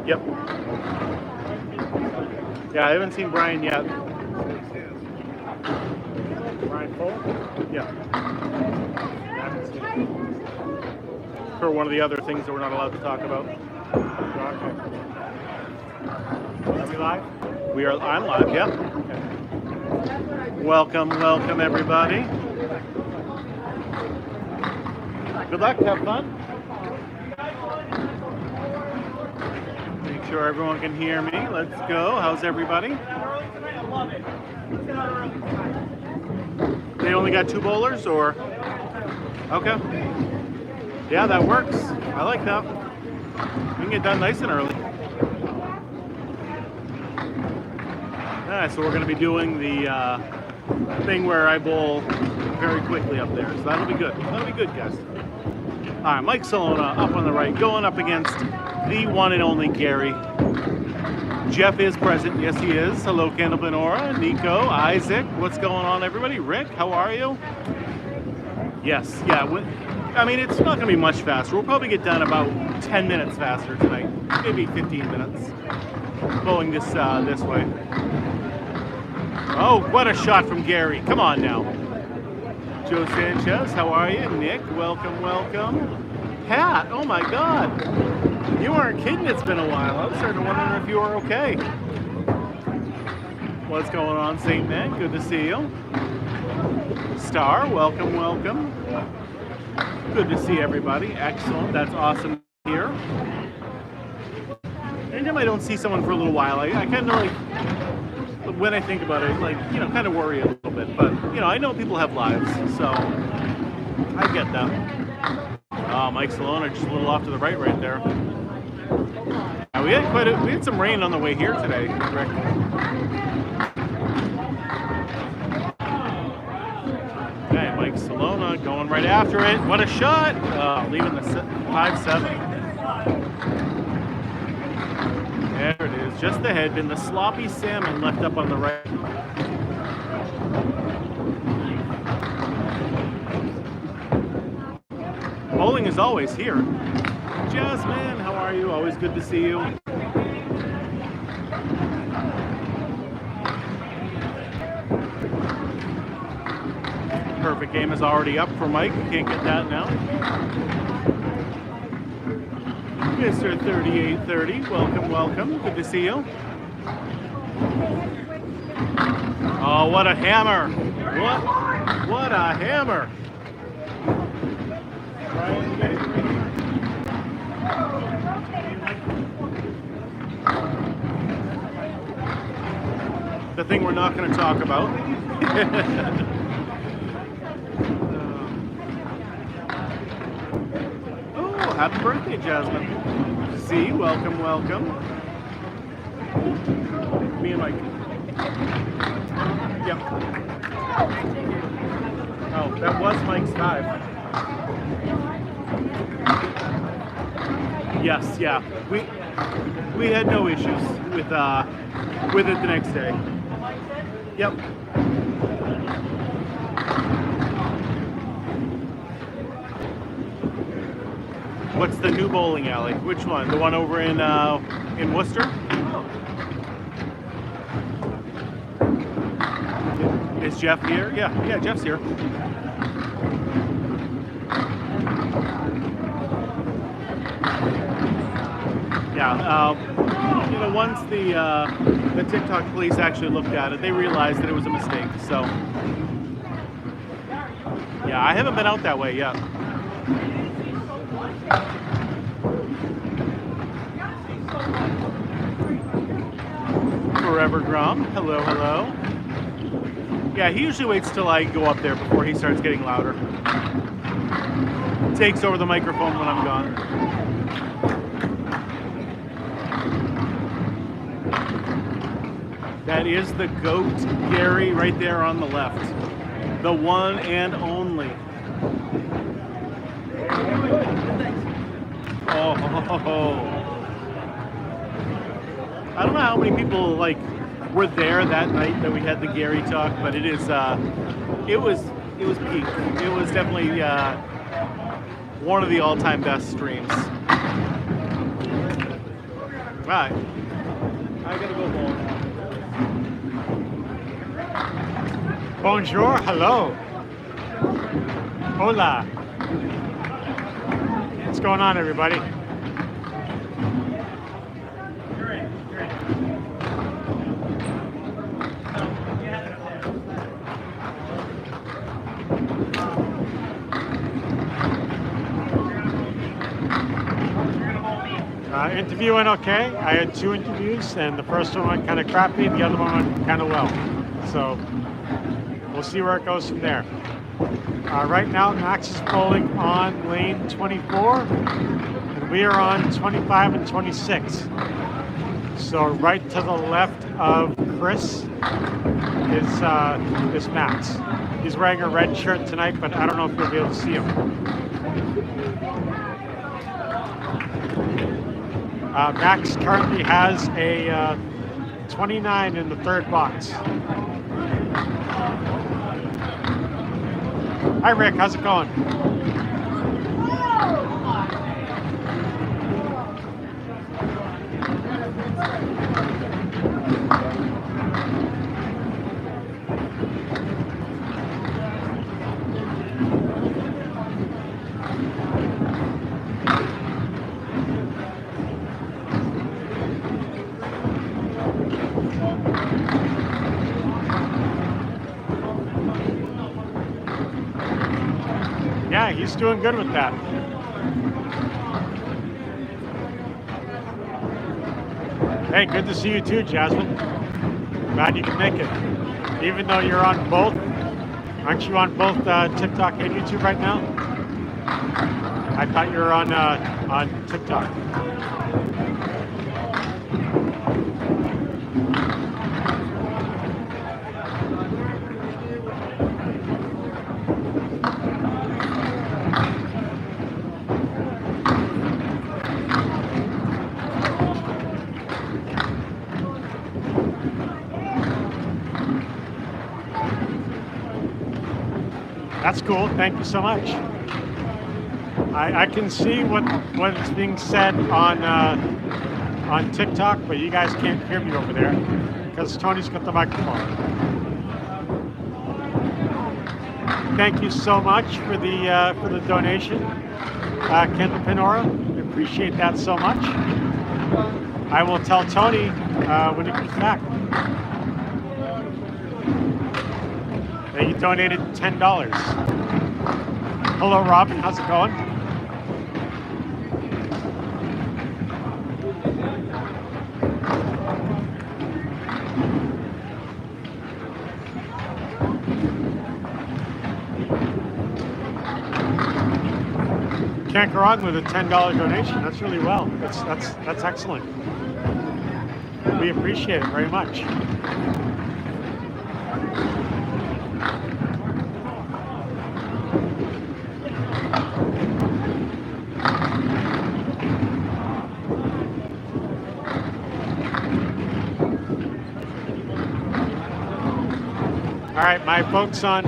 Yep. Yeah, I haven't seen Brian yet. Brian Full? Yeah. For one of the other things that we're not allowed to talk about. Okay. Are we live? We are. I'm live. Yep. Okay. Welcome, welcome, everybody. Good luck. Have fun. Make sure everyone can hear me. Let's go. How's everybody? They only got 2 bowlers, or? Okay. Yeah, that works. I like that. We can get done nice and early. Alright, so we're going to be doing the thing where I bowl very quickly up there. So that'll be good. That'll be good, guys. Alright, Mike Salona up on the right, going up against the one and only Gary. Jeff is present. Yes, he is. Hello, Candlepin Aura, Nico, Isaac. What's going on, everybody? Rick, how are you? Yes, yeah. I mean, it's not going to be much faster. We'll probably get done about 10 minutes faster tonight. Maybe 15 minutes. Bowling this way. Oh, what a shot from Gary. Come on now. Joe Sanchez, how are you? Nick, welcome, welcome. Pat, oh my God. You weren't kidding, it's been a while. I was starting to wonder if you were okay. What's going on, St. Man? Good to see you. Star, welcome, welcome. Good to see everybody. Excellent. That's awesome here. Anytime I don't see someone for a little while, I kind of like, when I think about it, like, you know, kind of worry a little bit. But, you know, I know people have lives, so I get that. Oh, Mike Salona just a little off to the right there. We had some rain on the way here today, Rick. Okay, Mike Salona going right after it. What a shot! Leaving the 5-7. There it is, just ahead. Been the sloppy salmon left up on the right. Bowling is always here. Jasmine, how are you? Always good to see you. Perfect game is already up for Mike. Can't get that now. Mr. 3830, welcome, welcome. Good to see you. Oh, what a hammer. What a hammer. Brian, get it? The thing we're not going to talk about. Oh, happy birthday, Jasmine. See, welcome, welcome. Me and Mike. Yep. Oh, that was Mike's 5. Yes, yeah. We had no issues with it the next day. Yep. What's the new bowling alley? Which one? The one over in Worcester? Is Jeff here? Yeah, Jeff's here. Yeah, you know, once the TikTok police actually looked at it, they realized that it was a mistake. So, yeah, I haven't been out that way yet. Forever Grum, hello, hello. Yeah, he usually waits till I go up there before he starts getting louder. Takes over the microphone when I'm gone. That is the GOAT, Gary, right there on the left. The one and only. Oh. I don't know how many people were there that night that we had the Gary talk, but it is it was peak. It was definitely one of the all-time best streams. Right. I gotta go bowling. Bonjour, hello. Hola. What's going on, everybody? Interview went okay. I had 2 interviews, and the first one went kind of crappy, the other one went kind of well. So we'll see where it goes from there. Right now, Max is bowling on lane 24, and we are on 25 and 26. So right to the left of Chris is Max. He's wearing a red shirt tonight, but I don't know if you'll be able to see him. Max currently has a 29 in the 3rd box. Hi Rick, how's it going? Yeah, he's doing good with that. Hey, good to see you too, Jasmine. Glad you can make it. Even though you're on both, aren't you on both TikTok and YouTube right now? I thought you were on TikTok. That's cool. Thank you so much. I can see what is being said on TikTok, but you guys can't hear me over there because Tony's got the microphone. Thank you so much for the donation, Candlepin. I appreciate that so much. I will tell Tony when he comes back. You donated $10. Hello, Robin. How's it going? Can't go wrong with a $10 donation. That's really well. That's excellent. We appreciate it very much. All right, my folks on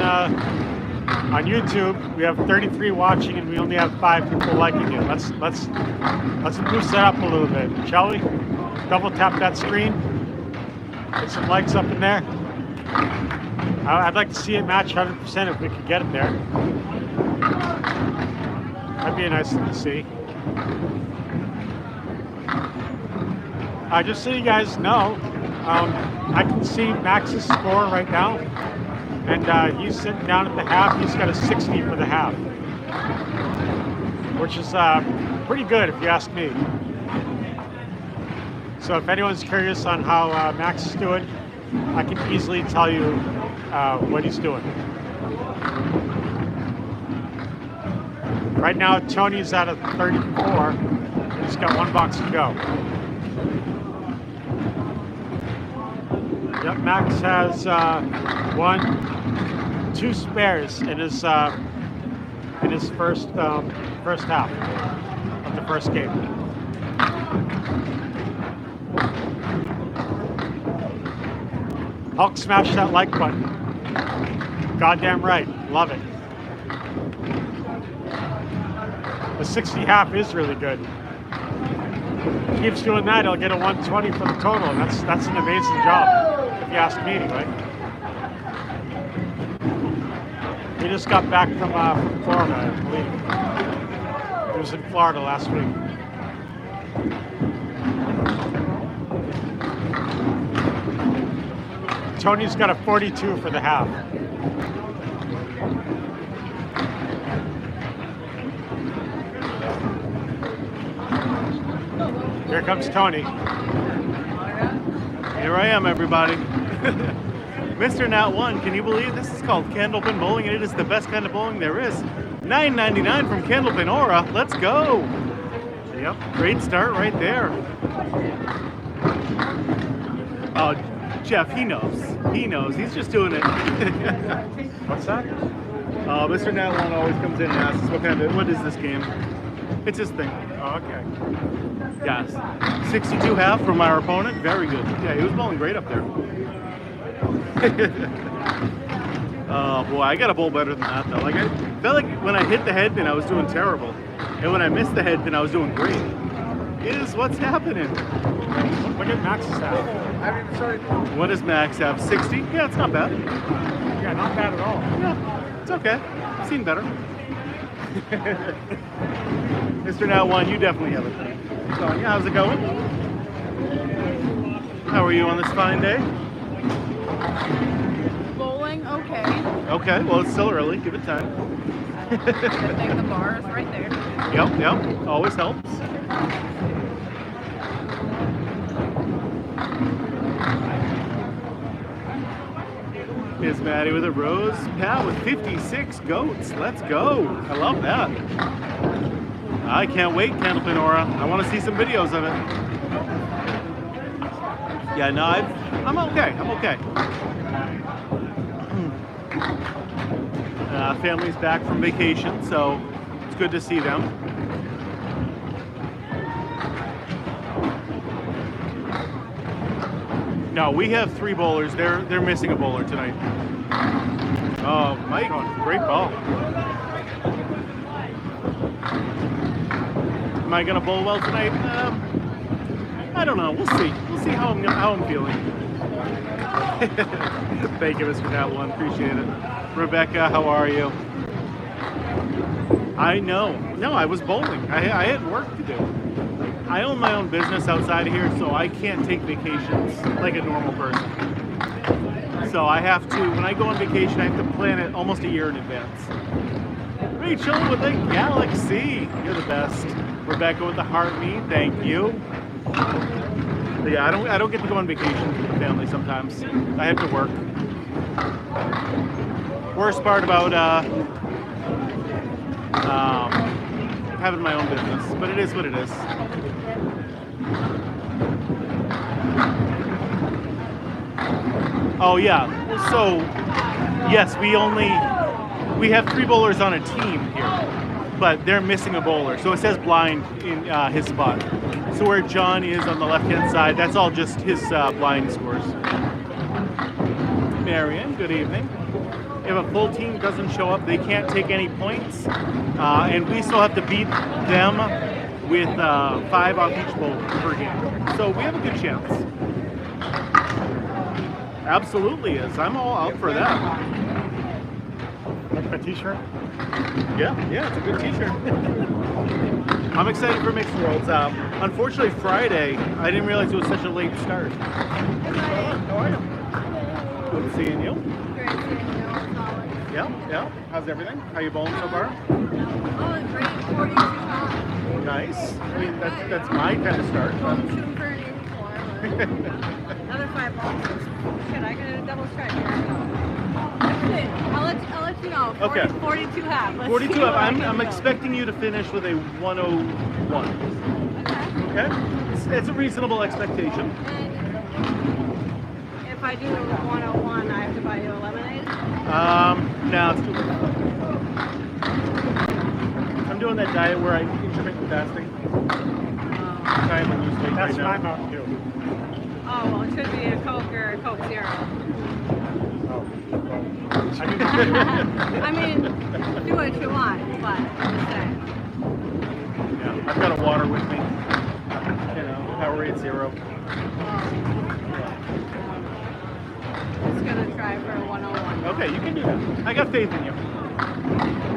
YouTube, we have 33 watching and we only have 5 people liking it. Let's boost that up a little bit, shall we? Double tap that screen. Get some likes up in there. I'd like to see it match 100% if we could get it there. That'd be a nice thing to see. Just so you guys know, I can see Max's score right now. And he's sitting down at the half. He's got a 60 for the half, which is pretty good if you ask me. So if anyone's curious on how Max is doing, I can easily tell you what he's doing. Right now, Tony's at a 34. He's got 1 box to go. Yep, Max has 2 spares in his first half of the first game. Hulk, smash that like button. Goddamn right, love it. The 60 half is really good. keeps doing that, he'll get a 120 for the total, and that's an amazing job, if you ask me, right? He just got back from Florida, I believe. He was in Florida last week. Tony's got a 42 for the half. Here comes Tony. Here I am, everybody. Mr. Nat 1, can you believe this is called Candlepin bowling, and it is the best kind of bowling there is. $9.99 from Candlepin Aura. Let's go. Yep, great start right there. Oh, Jeff, he knows. He knows. He's just doing it. What's that? Mr. Nat 1 always comes in and asks what is this game? It's his thing. Oh, okay. Yes. 62 half from our opponent. Very good. Yeah, he was bowling great up there. Oh boy, I got to bowl better than that though. Like I felt like when I hit the head pin, I was doing terrible, and when I missed the head pin, I was doing great. It is what's happening. Look at Max's half. What does Max have? 60? Yeah, it's not bad. Yeah, not bad at all. Yeah, it's okay. I've seen better. Mr. Nat 1, you definitely have it. Sonia, how's it going? How are you on this fine day? Bowling, okay. Okay, well it's still early. Give it time. Good thing the bar is right there. Yep, always helps. Here's Maddie with a rose. Pat with 56 goats. Let's go. I love that. I can't wait, Candlepin Aura. I want to see some videos of it. Yeah, no, I'm okay. I'm okay. Family's back from vacation, so it's good to see them. No, we have 3 bowlers. They're missing a bowler tonight. Oh, Mike, great ball. Am I gonna bowl well tonight? I don't know. We'll see. We'll see how I'm feeling. Thank you, Mr. Nat 1. Appreciate it. Rebecca, how are you? I know. No, I was bowling. I had work to do. I own my own business outside of here, so I can't take vacations like a normal person. So I have to, when I go on vacation, I have to plan it almost a year in advance. Rachel with a galaxy. You're the best. Rebecca with the heart me. Thank you. But yeah, I don't get to go on vacation with the family sometimes. I have to work. Worst part about having my own business, but it is what it is. Oh yeah, so yes, we have 3 bowlers on a team here, but they're missing a bowler, so it says blind in his spot. So where John is on the left-hand side, that's all just his blind scores. Marion, good evening. If a full team doesn't show up, they can't take any points, and we still have to beat them with 5 off each bowl per game. So we have a good chance. Absolutely is. I'm all out for that. Like my t-shirt? Yeah, it's a good t-shirt. I'm excited for Mixed Worlds. Unfortunately, Friday, I didn't realize it was such a late start. Good seeing you. Great seeing you. Yeah. How's everything? How you bowling so far? Oh, great. 42 pounds. Nice. I mean, that's my kind of start. Well, I'm shooting for an 84. Another 5 balls. Shit, I got a double strike here. I'll let you know. 40, Okay. 42 half. 42 half. I'm expecting you to finish with a 101. Okay. Okay? It's a reasonable expectation. And if I do 101, I have to buy you a lemonade? No, it's too late. I'm doing that diet where I intermittent fasting. Time and lose weight That's right my now. Mountain Dew. Oh, well, it should be a Coke or a Coke Zero. Oh, well, I mean, do what you want, but I'm just saying. Yeah, I've got a water with me. You know. power rate 0. Just gonna try for a 101. Okay, you can do that. I got faith in you.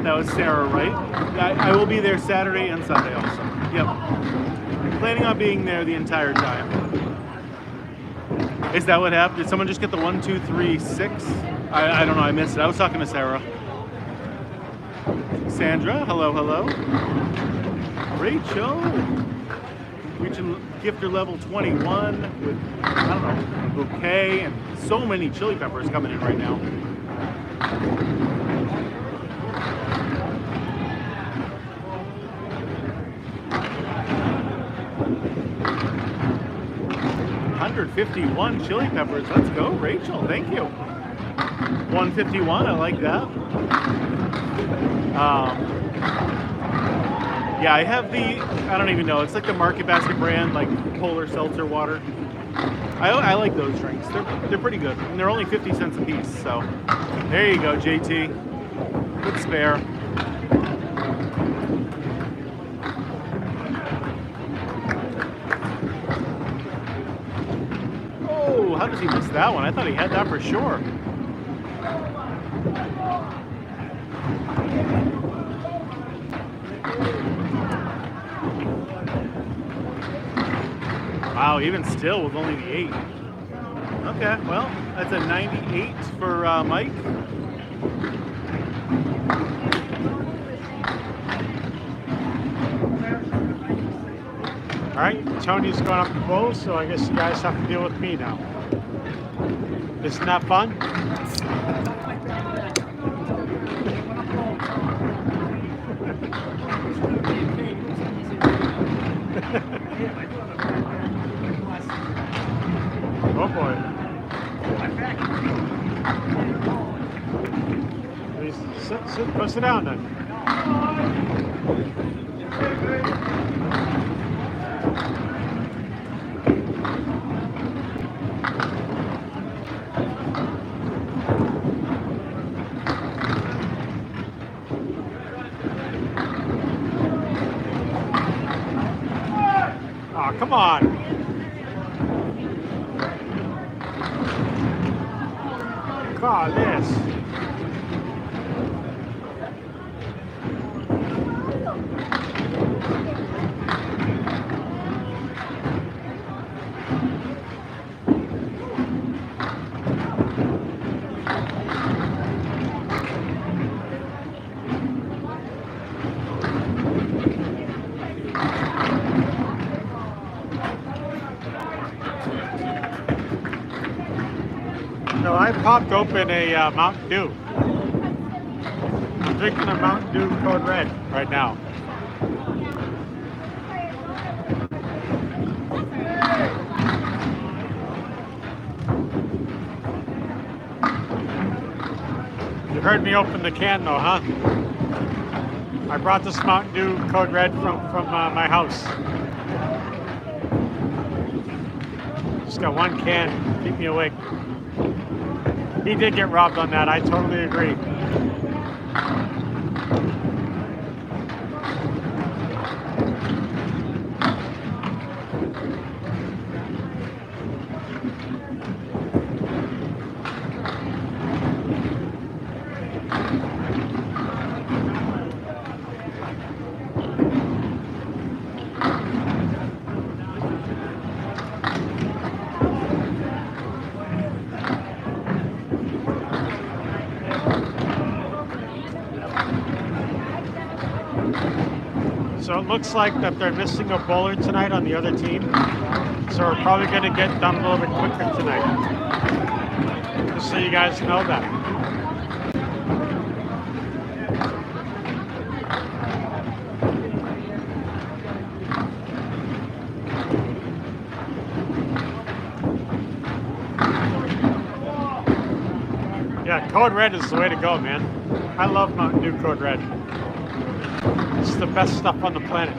That was Sarah, right? I will be there Saturday and Sunday also. Yep. Planning on being there the entire time. Is that what happened? Did someone just get the 1, 2, 3, 6? I don't know. I missed it. I was talking to Sarah. Sandra, hello, hello. Rachel, reaching gifter level 21 with, I don't know, a bouquet and so many chili peppers coming in right now. $151 chili peppers. Let's go, Rachel. Thank you. 151. I like that. Yeah, I have the, I don't even know, it's like the Market Basket brand, like Polar Seltzer water. I like those drinks. They're pretty good. And they're only 50 cents a piece, so there you go, JT. Good spare. Oh, how does he miss that one? I thought he had that for sure. Wow, even still with only the 8. Okay, well, that's a 98 for Mike. All right, Tony's going up the bowl, so I guess you guys have to deal with me now. Isn't that fun? Oh boy. Please sit down then. Oh, come on. God, this. No, I popped open a Mountain Dew. I'm drinking a Mountain Dew Code Red right now. You heard me open the can though, huh? I brought this Mountain Dew Code Red from my house. Just got one can, keep me awake. He did get robbed on that, I totally agree. So it looks like that they're missing a bowler tonight on the other team. So we're probably going to get done a little bit quicker tonight. Just so you guys know that. Yeah, Code Red is the way to go, man. I love Mountain Dew Code Red. It's the best stuff on the planet.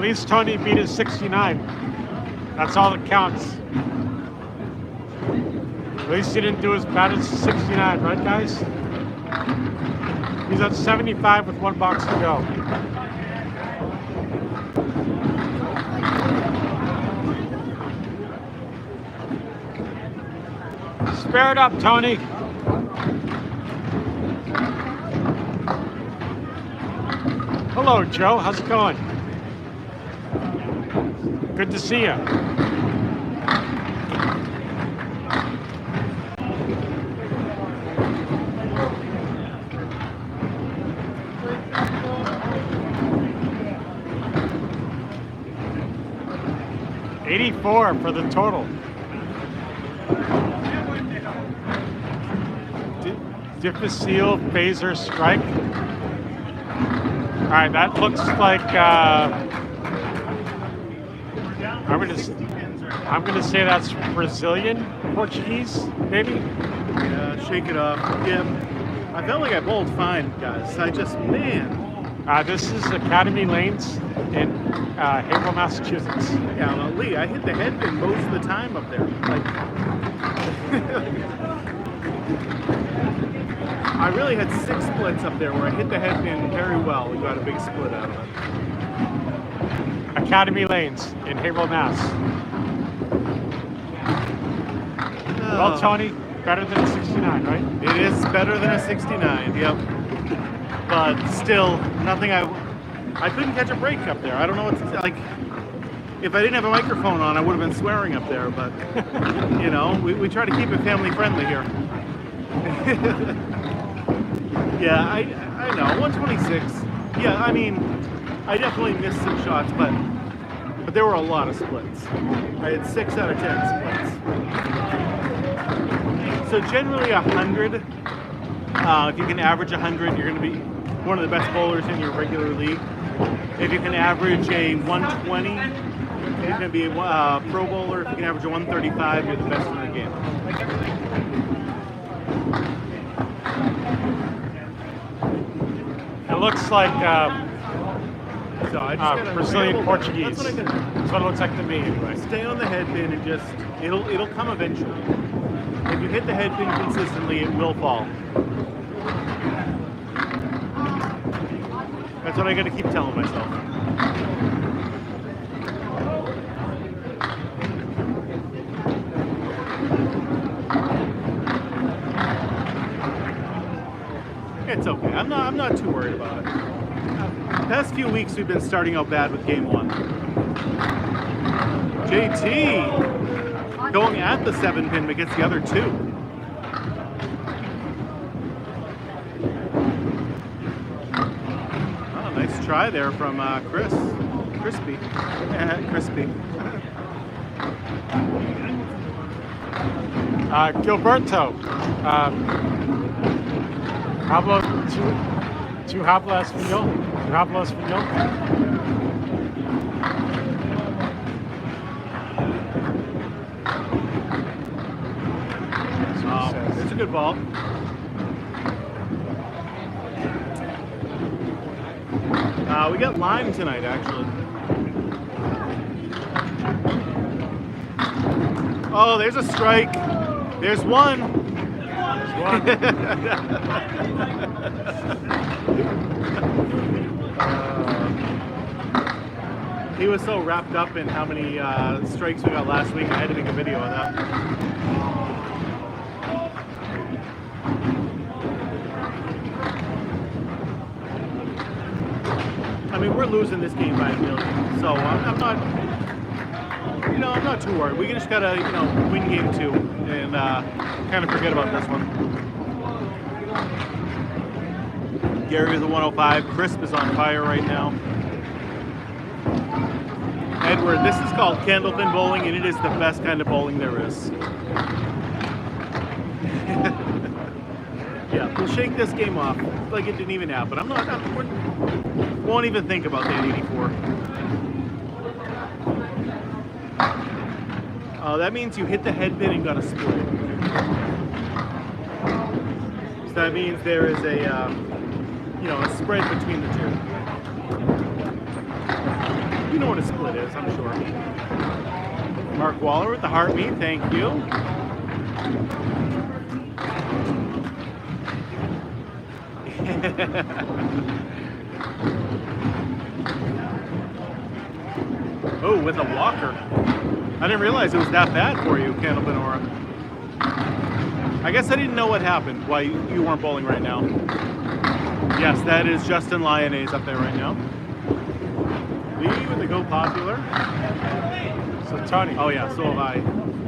least Tony beat his 69. That's all that counts. At least he didn't do as bad as 69, right, guys? He's at 75 with 1 box to go. Spare it up, Tony. Hello, Joe. How's it going? Good to see you. $84 for the total. Difficile phaser strike. All right, that looks like I'm gonna say that's Brazilian Portuguese, maybe. Yeah, shake it up. Yeah, I felt like I bowled fine, guys. Man. This is Academy Lanes in Haverhill, Massachusetts. Yeah, well, Lee, I hit the headpin most of the time up there. Like, I really had 6 splits up there where I hit the headpin very well. We got a big split out of it. Academy Lanes in Haverhill, Mass. Well, Tony, better than a 69, right? It is better than a 69, yep. But still, nothing I couldn't catch a break up there. I don't know what to like. If I didn't have a microphone on, I would have been swearing up there. But you know, we try to keep it family friendly here. Yeah, I know 126. Yeah, I mean, I definitely missed some shots, but there were a lot of splits. I had 6 out of 10 splits. So generally 100. If you can average 100, you're going to be one of the best bowlers in your regular league. If you can average a 120, you're going to be a pro bowler. If you can average a 135, you're the best in the game. It looks like so I just gotta Brazilian Portuguese. That's what That's what it looks like to me, anyway. Stay on the headpin and just it'll come eventually. If you hit the headpin consistently, it will fall. That's what I got to keep telling myself. It's okay. I'm not too worried about it. Past few weeks we've been starting out bad with game 1. JT going at the 7 pin but gets the other 2. Oh, nice try there from Crispy. Crispy. Gilberto. Hablo tu hablas español? Tu hablas español? It's a good ball. We got lime tonight, actually. Oh, there's a strike. There's one. He was so wrapped up in how many strikes we got last week, I had to make a video of that. I mean, we're losing this game by 1 million, so I'm not, I'm not too worried. We just gotta, win game 2 and kind of forget about this one. Gary is a 105. Crisp is on fire right now. Edward, this is called Candlepin bowling, and it is the best kind of bowling there is. Yeah, we'll shake this game off like it didn't even happen. Won't even think about that 84. That means you hit the headpin and got a split. So that means there is a spread between the two. know what a split is, I'm sure. Mark Waller with the heart meat, thank you. Oh, with a walker. I didn't realize it was that bad for you, Candlepin Aura. I guess I didn't know what happened, why you weren't bowling right now. Yes, that is Justin Lyonnaise up there right now. Lee with the Go Popular. So Tony. Oh yeah, so have I.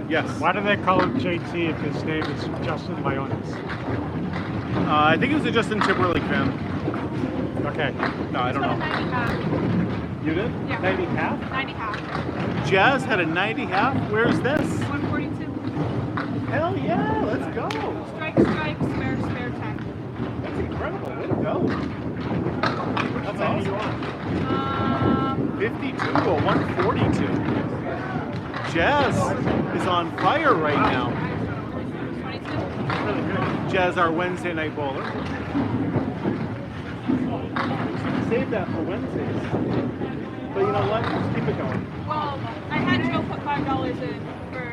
Yes. Why do they call him JT if his name is Justin Lyonnaise? I think he was a Justin Timberlake fan. Okay. No, I don't know. 90 half. You did? Yeah. 90 half? 90 half. Jazz had a 90 half? Where's this? 142. Hell yeah, let's go. Strike, strike, spare, spare, 10. That's incredible. Way to go. That's awesome. 52 to a 142. Jazz is on fire right now. 22. Jazz, our Wednesday night bowler. Save that for Wednesdays. But you know what? Just keep it going. Well, I had Joe put $5 in for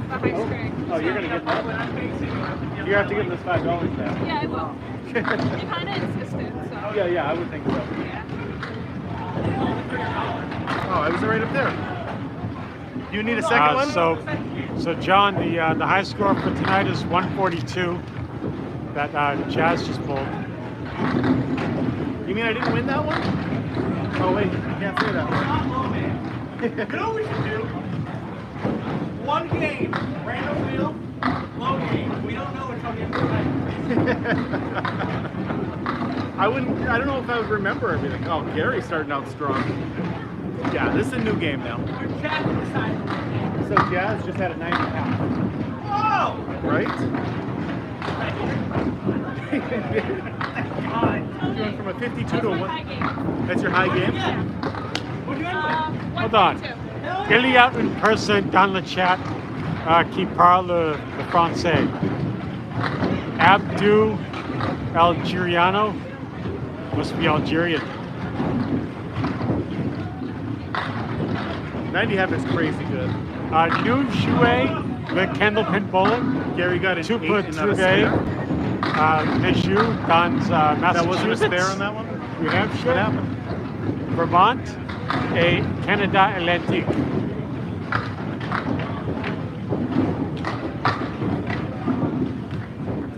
the high string. Oh, you're going to get that? You have to give him this $5 back. Yeah, I will. He kind of insisted, so. Yeah, I would think so. Yeah. Oh, I was right up there. You need a second one? So John, the high score for tonight is 142. That Jazz just pulled. You mean I didn't win that one? Oh wait, you can't say that. You know what we should do? One game, random wheel, low game. We don't know until the end of the night. I don't know if I would remember everything. Oh, Gary's starting out strong. Yeah, this is a new game now. Jazz decided. So Jazz just had a 90 half. Whoa! Right? God. You went from a 52 That's to a my 1. high game. That's your high game? Yeah. What'd you end with? Hold on. 142. Il y a une personne dans le chat qui parle le français. Abdou Algeriano must be Algerian. 90 half is crazy good. Nous jouons le Candlepin bowling. Gary got an 8 Tu peux and not a trouver spare. les jeux dans That wasn't a spare Massachusetts, on that one? New What Hampshire, happened? Vermont et Canada Atlantique.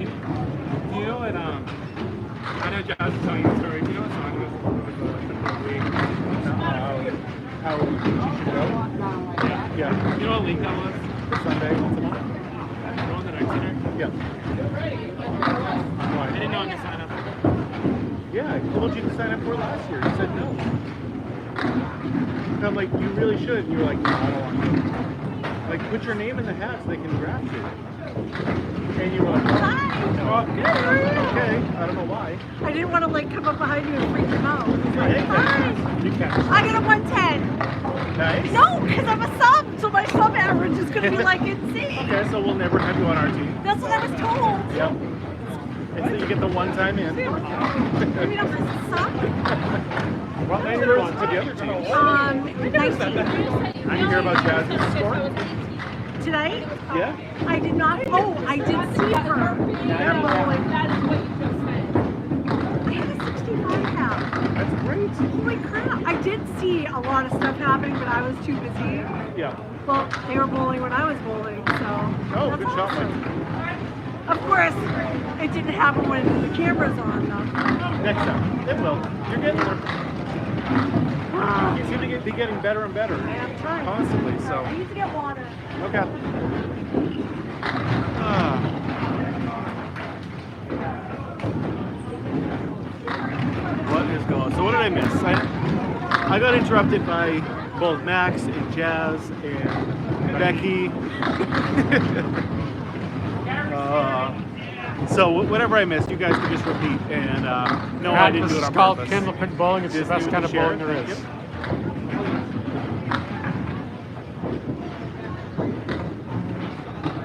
Do you know what, I know Jazz was telling you a story. Do you know what song was the league? How you should go? Yeah. You know what league that was? Sunday, once a month? The one that I center? Yeah. I didn't know I could sign up. Yeah, I told you to sign up for it last year. You said no. And I'm like, you really should. And you were like, no, I don't want to. Like, put your name in the hat so they can draft you. And you were like, Hi. oh, good. I was like, okay. I don't know why. I didn't want to like come up behind you and freak him out. Hey, Hi. you can. I got a 110. Nice. No, because I'm a sub, so my sub average is going to be like insane. Okay, so we'll never have you on our team. That's what I was told. Yep. And so you get the one time in. You mean I'm a sub? What many were on to the other team? 19. I hear about Jazz's score. Tonight? Yeah? I did not. Oh, I did see her. They're bowling. That is what you just said. I had a 65 half. That's great. Holy crap. I did see a lot of stuff happening, but I was too busy. Yeah. Well, they were bowling when I was bowling, so. Oh, that's good shot, awesome. Mike. Of course, it didn't happen when the camera's on, though. Next time. It will. You're getting there. Ah, You seem to be getting better and better. I am trying. Constantly, so. I need to get water. Okay. Ah. What is going on? So what did I miss? I got interrupted by both Max and Jazz and Becky. So whatever I missed, you guys can just repeat. And no, I didn't do it on It's called purpose. Candlepin bowling. It's the Just best do kind the of share. bowling there Thank is. you.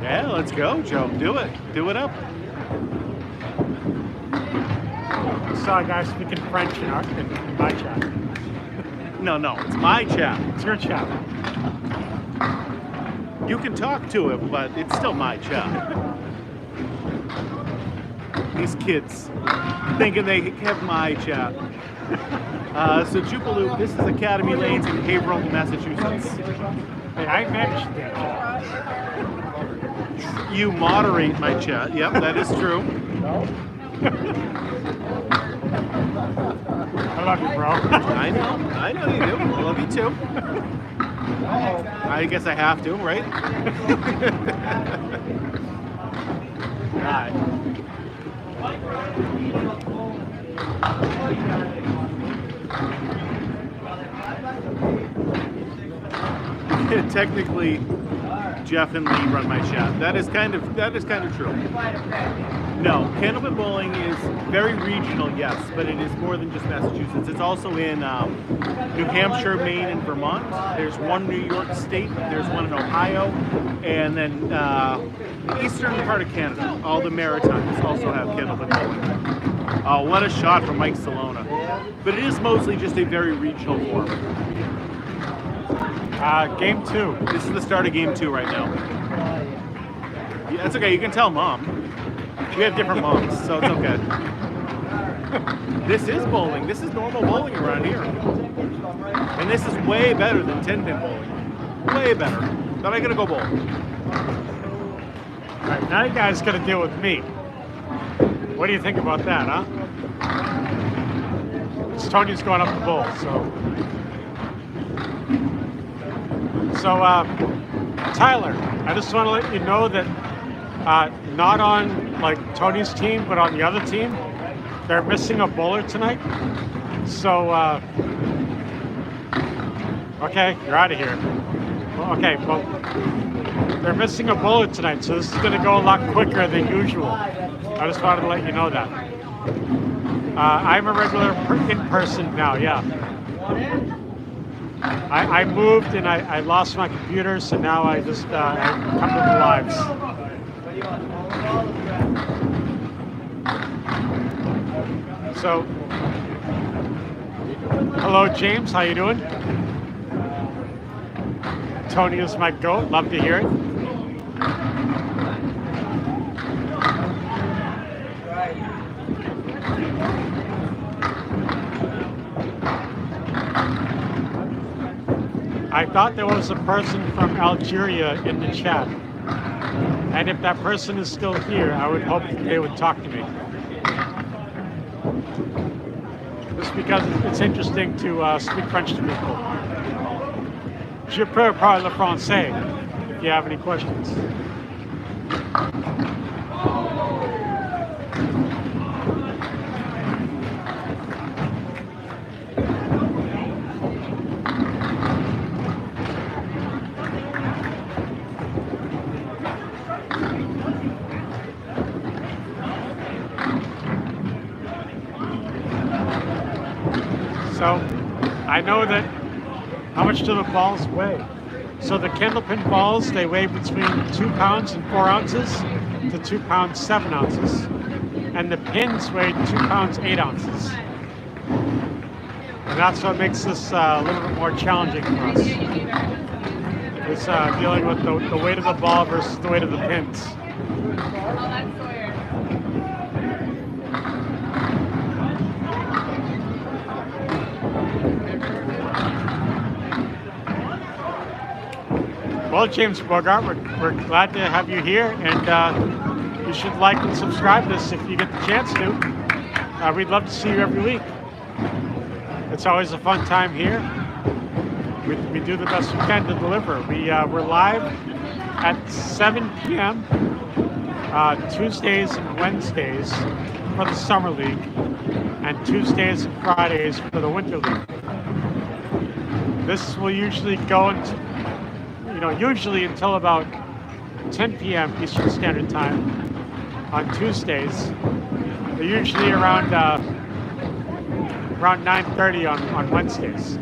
Yeah, let's go, Joe. Do it. Do it up. I saw a guy speaking French in my chat. No, it's my chat. It's your chat. You can talk to him, but it's still my chat. These kids thinking they have my chat. So Jupalu, this is Academy Lanes in Haverhill, Massachusetts. Hey, I managed that. You moderate my chat. Yep, that is true. I love you, bro. I know you do. I love you too. I guess I have to, right? Alright. Technically, Jeff and Lee run my chat. That is kind of true. No, Candlepin Bowling is very regional, yes, but it is more than just Massachusetts. It's also in New Hampshire, Maine, and Vermont. There's one New York State, there's one in Ohio, and then the eastern part of Canada. All the Maritimes also have Candlepin Bowling. Oh, what a shot from Mike Salona. But it is mostly just a very regional form. Game 2. This is the start of game 2 right now. Yeah, that's okay, you can tell Mom. We have different moms, so it's okay. This is bowling. This is normal bowling around here. And this is way better than 10-pin bowling. Way better. But I gotta go bowl. Alright, now you guys gotta deal with me. What do you think about that, huh? It's Tony's going up the bowl, so. So, Tyler, I just want to let you know that not on like Tony's team, but on the other team, they're missing a bowler tonight. So, okay, you're out of here. Well, okay, well, they're missing a bowler tonight, so this is going to go a lot quicker than usual. I just wanted to let you know that. I'm a regular in person now, yeah. I moved and I lost my computer, so now I just I come to the lives. So, hello James, how you doing? Tony is my goat, love to hear it. I thought there was a person from Algeria in the chat. And if that person is still here, I would hope that they would talk to me. Just because it's interesting to speak French to people. Je peux parler français, if you have any questions. So, I know that how much do the balls weigh? So the Candlepin balls, they weigh between 2 pounds and 4 ounces to 2 pounds 7 ounces. And the pins weigh 2 pounds 8 ounces. And that's what makes this a little bit more challenging for us. It's dealing with the weight of the ball versus the weight of the pins. Oh, that's weird. Well, James Bogart, we're glad to have you here, and you should like and subscribe to us if you get the chance to. We'd love to see you every week. It's always a fun time here. We do the best we can to deliver. We're live at 7 p.m. Tuesdays and Wednesdays for the Summer League, and Tuesdays and Fridays for the Winter League. This will usually go into usually until about 10 p.m. Eastern Standard Time on Tuesdays. They're usually around 9:30 on Wednesdays.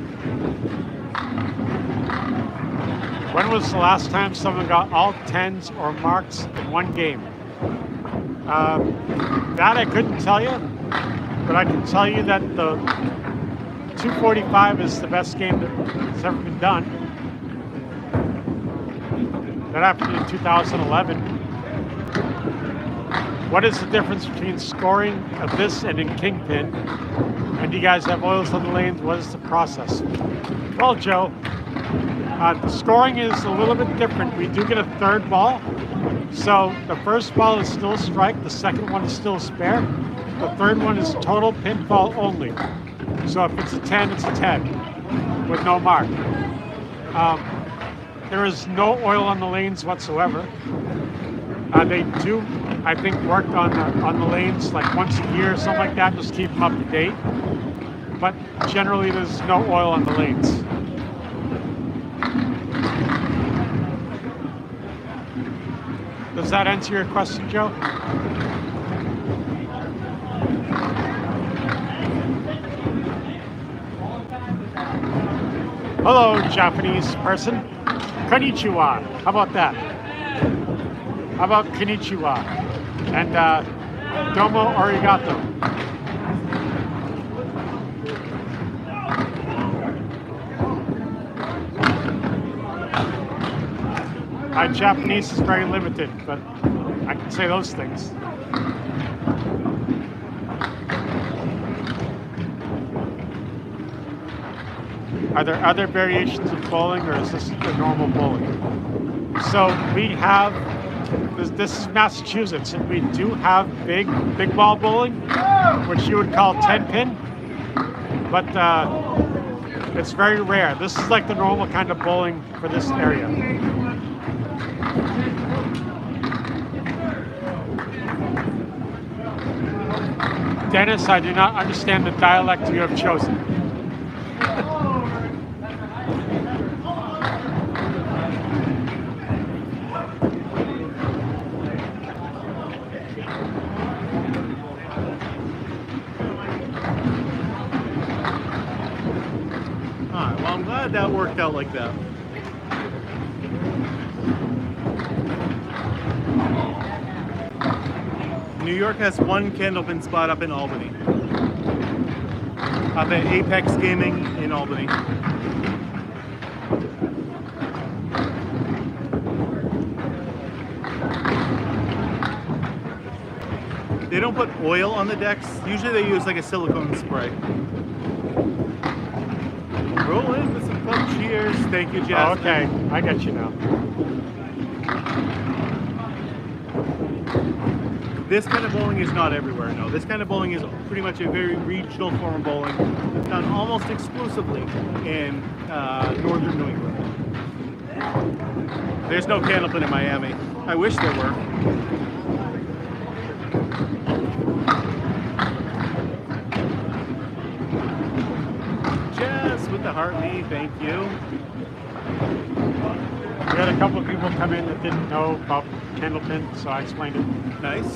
When was the last time someone got all 10s or marks in one game? That I couldn't tell you, but I can tell you that 245 is the best game that's ever been done. That happened in 2011. What is the difference between scoring of this and in Kingpin? And do you guys have oils on the lanes? What is the process? Well, Joe, the scoring is a little bit different. We do get a third ball. So the first ball is still a strike. The second one is still a spare. The third one is total pinfall only. So if it's a 10, it's a 10 with no mark. There is no oil on the lanes whatsoever. They do, I think, work on the lanes like once a year or something like that, just keep them up to date. But generally, there's no oil on the lanes. Does that answer your question, Joe? Hello, Japanese person. Konnichiwa. How about that? How about konnichiwa? And domo arigato. My Japanese is very limited, but I can say those things. Are there other variations of bowling, or is this the normal bowling? So we have, this is Massachusetts, and we do have big ball bowling, which you would call 10-pin, but it's very rare. This is like the normal kind of bowling for this area. Dennis, I do not understand the dialect you have chosen. Alright, well, I'm glad that worked out like that. New York has one Candlepin spot up in Albany. Up at Apex Gaming in Albany. They don't put oil on the decks. Usually they use like a silicone spray. Roll in with some club cheers. Thank you, Jasmine. Oh, okay, I got you now. This kind of bowling is not everywhere, no. This kind of bowling is pretty much a very regional form of bowling, done almost exclusively in northern New England. There's no Candlepin in Miami. I wish there were. Jess with the Hartley, thank you. We had a couple of people come in that didn't know about Candlepin, so I explained it. Nice.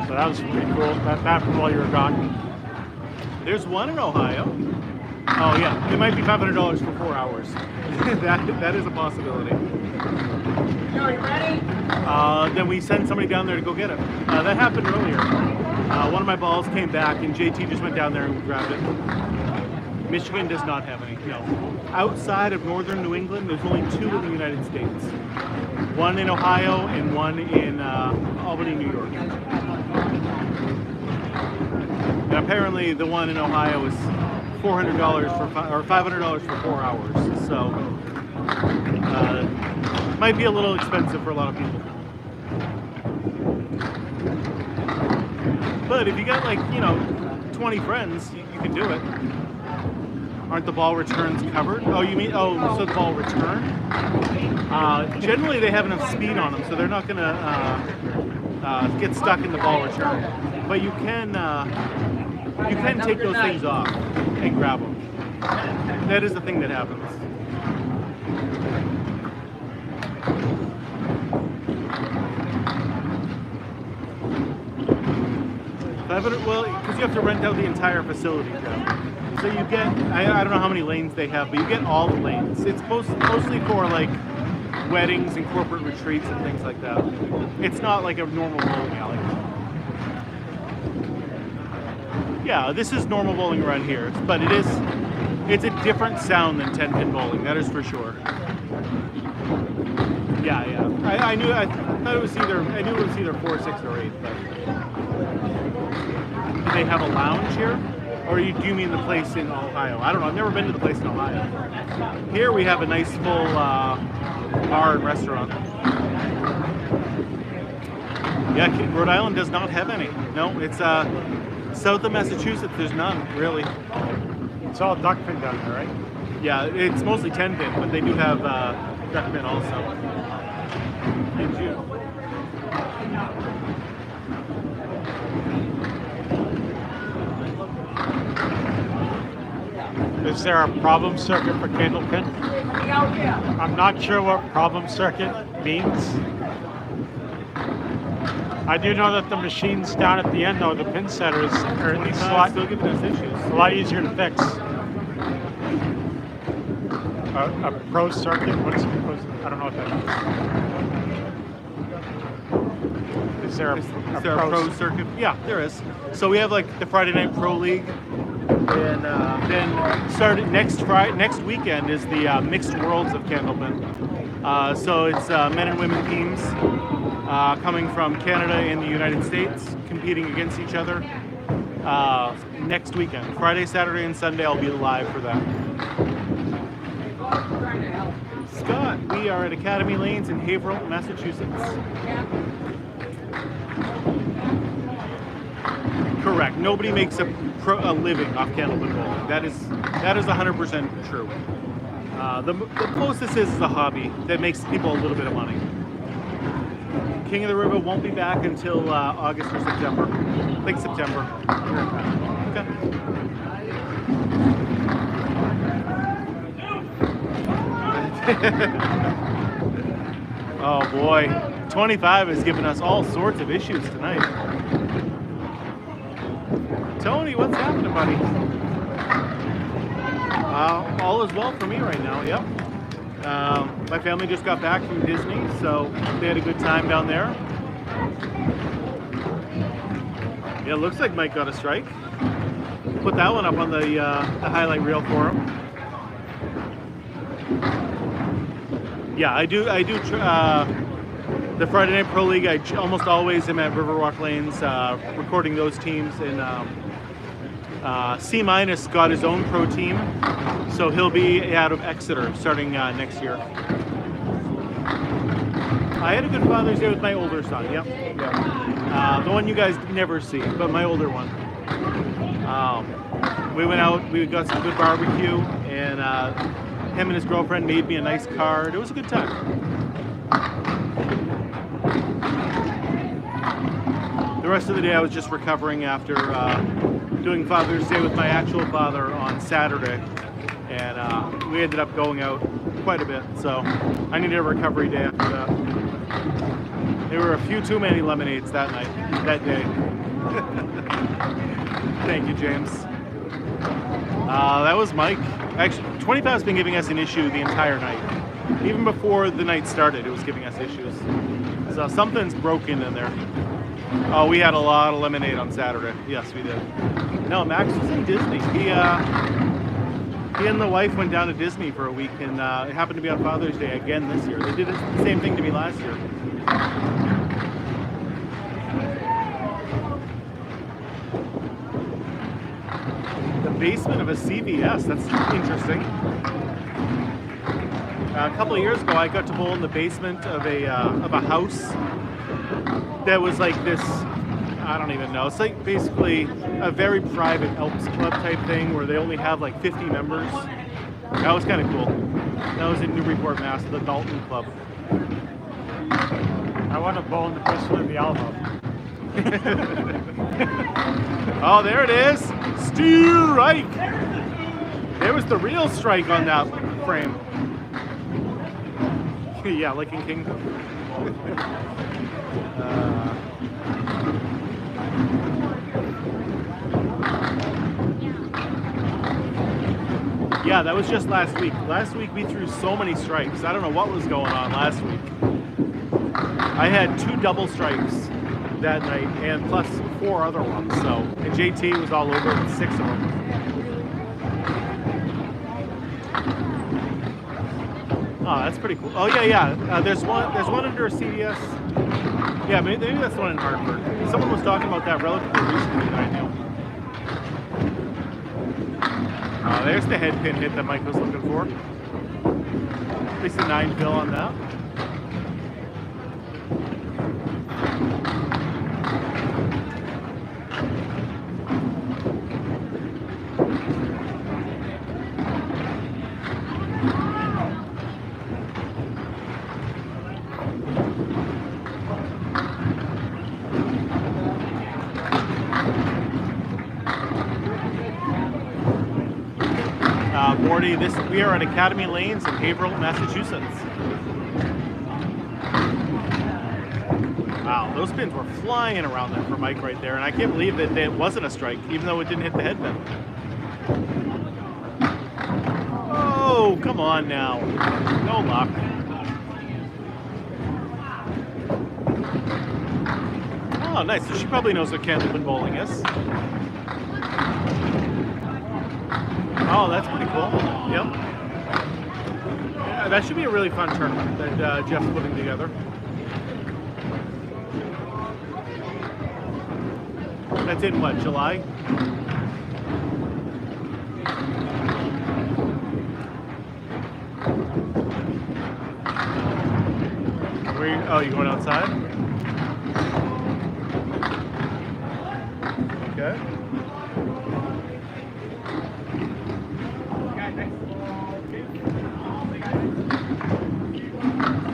So that was pretty cool. That happened while you were gone. There's one in Ohio. Oh yeah, it might be $500 for 4 hours. that is a possibility. Are you ready? Then we send somebody down there to go get it. That happened earlier. One of my balls came back and JT just went down there and grabbed it. Michigan does not have any, no. Outside of northern New England, there's only 2 in the United States. One in Ohio and one in Albany, New York. And apparently the one in Ohio is $400 or $500 for 4 hours. So might be a little expensive for a lot of people. But if you got like, 20 friends, you can do it. Aren't the ball returns covered? Oh, you mean, so the ball return? Generally they have enough speed on them, so they're not gonna get stuck in the ball return. But you can take those things off and grab them. That is the thing that happens. Well, because you have to rent out the entire facility, Joe. So you get, I don't know how many lanes they have, but you get all the lanes. It's mostly for like weddings and corporate retreats and things like that. It's not like a normal bowling alley. Yeah, this is normal bowling around here, but it's a different sound than 10-pin bowling. That is for sure. Yeah. I knew it was either 4, 6, or 8. But do they have a lounge here, or do you mean the place in Ohio? I don't know. I've never been to the place in Ohio. Here we have a nice full bar and restaurant. Yeah, Rhode Island does not have any. No, it's south of Massachusetts. There's none really. It's all duckpin down there, right? Yeah, it's mostly 10-pin, but they do have duckpin also. In June. Is there a problem circuit for Candlepin? I'm not sure what problem circuit means. I do know that the machines down at the end, though, the pin setters, are at least Still giving us issues. a lot easier to fix. A pro circuit? What is it? I don't know what that is. Is there a pro circuit? Yeah, there is. So we have like the Friday Night Pro League, and then started next weekend is the Mixed Worlds of Candlepin. So it's men and women teams coming from Canada and the United States competing against each other next weekend. Friday, Saturday, and Sunday I'll be live for that. Scott, we are at Academy Lanes in Haverhill, Massachusetts. Correct. Nobody makes a living off Candlepin bowling. That is 100% true. The closest is the hobby that makes people a little bit of money. King of the River won't be back until August or September. I think September. Okay. Oh boy, 25 has given us all sorts of issues tonight. Tony, what's happening, buddy? All is well for me right now, yep. My family just got back from Disney, so they had a good time down there. Yeah, it looks like Mike got a strike. Put that one up on the highlight reel for him. Yeah, I do the Friday Night Pro League. I almost always am at Riverwalk Lanes recording those teams, and C- got his own pro team, so he'll be out of Exeter starting next year. I had a good Father's Day with my older son, yep. The one you guys never see, but my older one. We went out, we got some good barbecue, and him and his girlfriend made me a nice card. It was a good time. The rest of the day I was just recovering after doing Father's Day with my actual father on Saturday, and we ended up going out quite a bit, so I needed a recovery day after that. There were a few too many lemonades that day. Thank you, James. That was Mike. Actually, 25's been giving us an issue the entire night. Even before the night started, it was giving us issues. So something's broken in there. Oh, we had a lot of lemonade on Saturday. Yes, we did. No, Max was in Disney. He and the wife went down to Disney for a week, and it happened to be on Father's Day again this year. They did the same thing to me last year. The basement of a CVS. That's interesting. A couple of years ago, I got to bowl in the basement of a house that was like this. I don't even know. It's like basically a very private Elks Club type thing where they only have like 50 members. That was kind of cool. That was in Newburyport, Mass, the Dalton Club. I want to bowl in the basement of the Alamo. Oh, there it is. Strike. There was the real strike on that frame. Yeah, like in Kingdom. Yeah, that was just last week. Last week we threw so many strikes. I don't know what was going on last week. I had 2 double strikes that night, and plus 4 other ones. So, and JT was all over with 6 of them. Oh, that's pretty cool. Oh yeah. There's one under CDS. Yeah, maybe that's the one in Hartford. Someone was talking about that relatively recently that I knew. There's the head pin hit that Mike was looking for. At least a 9 bill on that. Morty, we are at Academy Lanes in Haverhill, Massachusetts. Wow, those pins were flying around there for Mike right there, and I can't believe that it wasn't a strike, even though it didn't hit the headband. Oh, come on now. No luck. Oh, nice. So she probably knows what Candlepin bowling is. Oh, that's pretty cool. Yep. Yeah, that should be a really fun tournament that Jeff's putting together. That's in what, July? Oh, you going outside? Okay.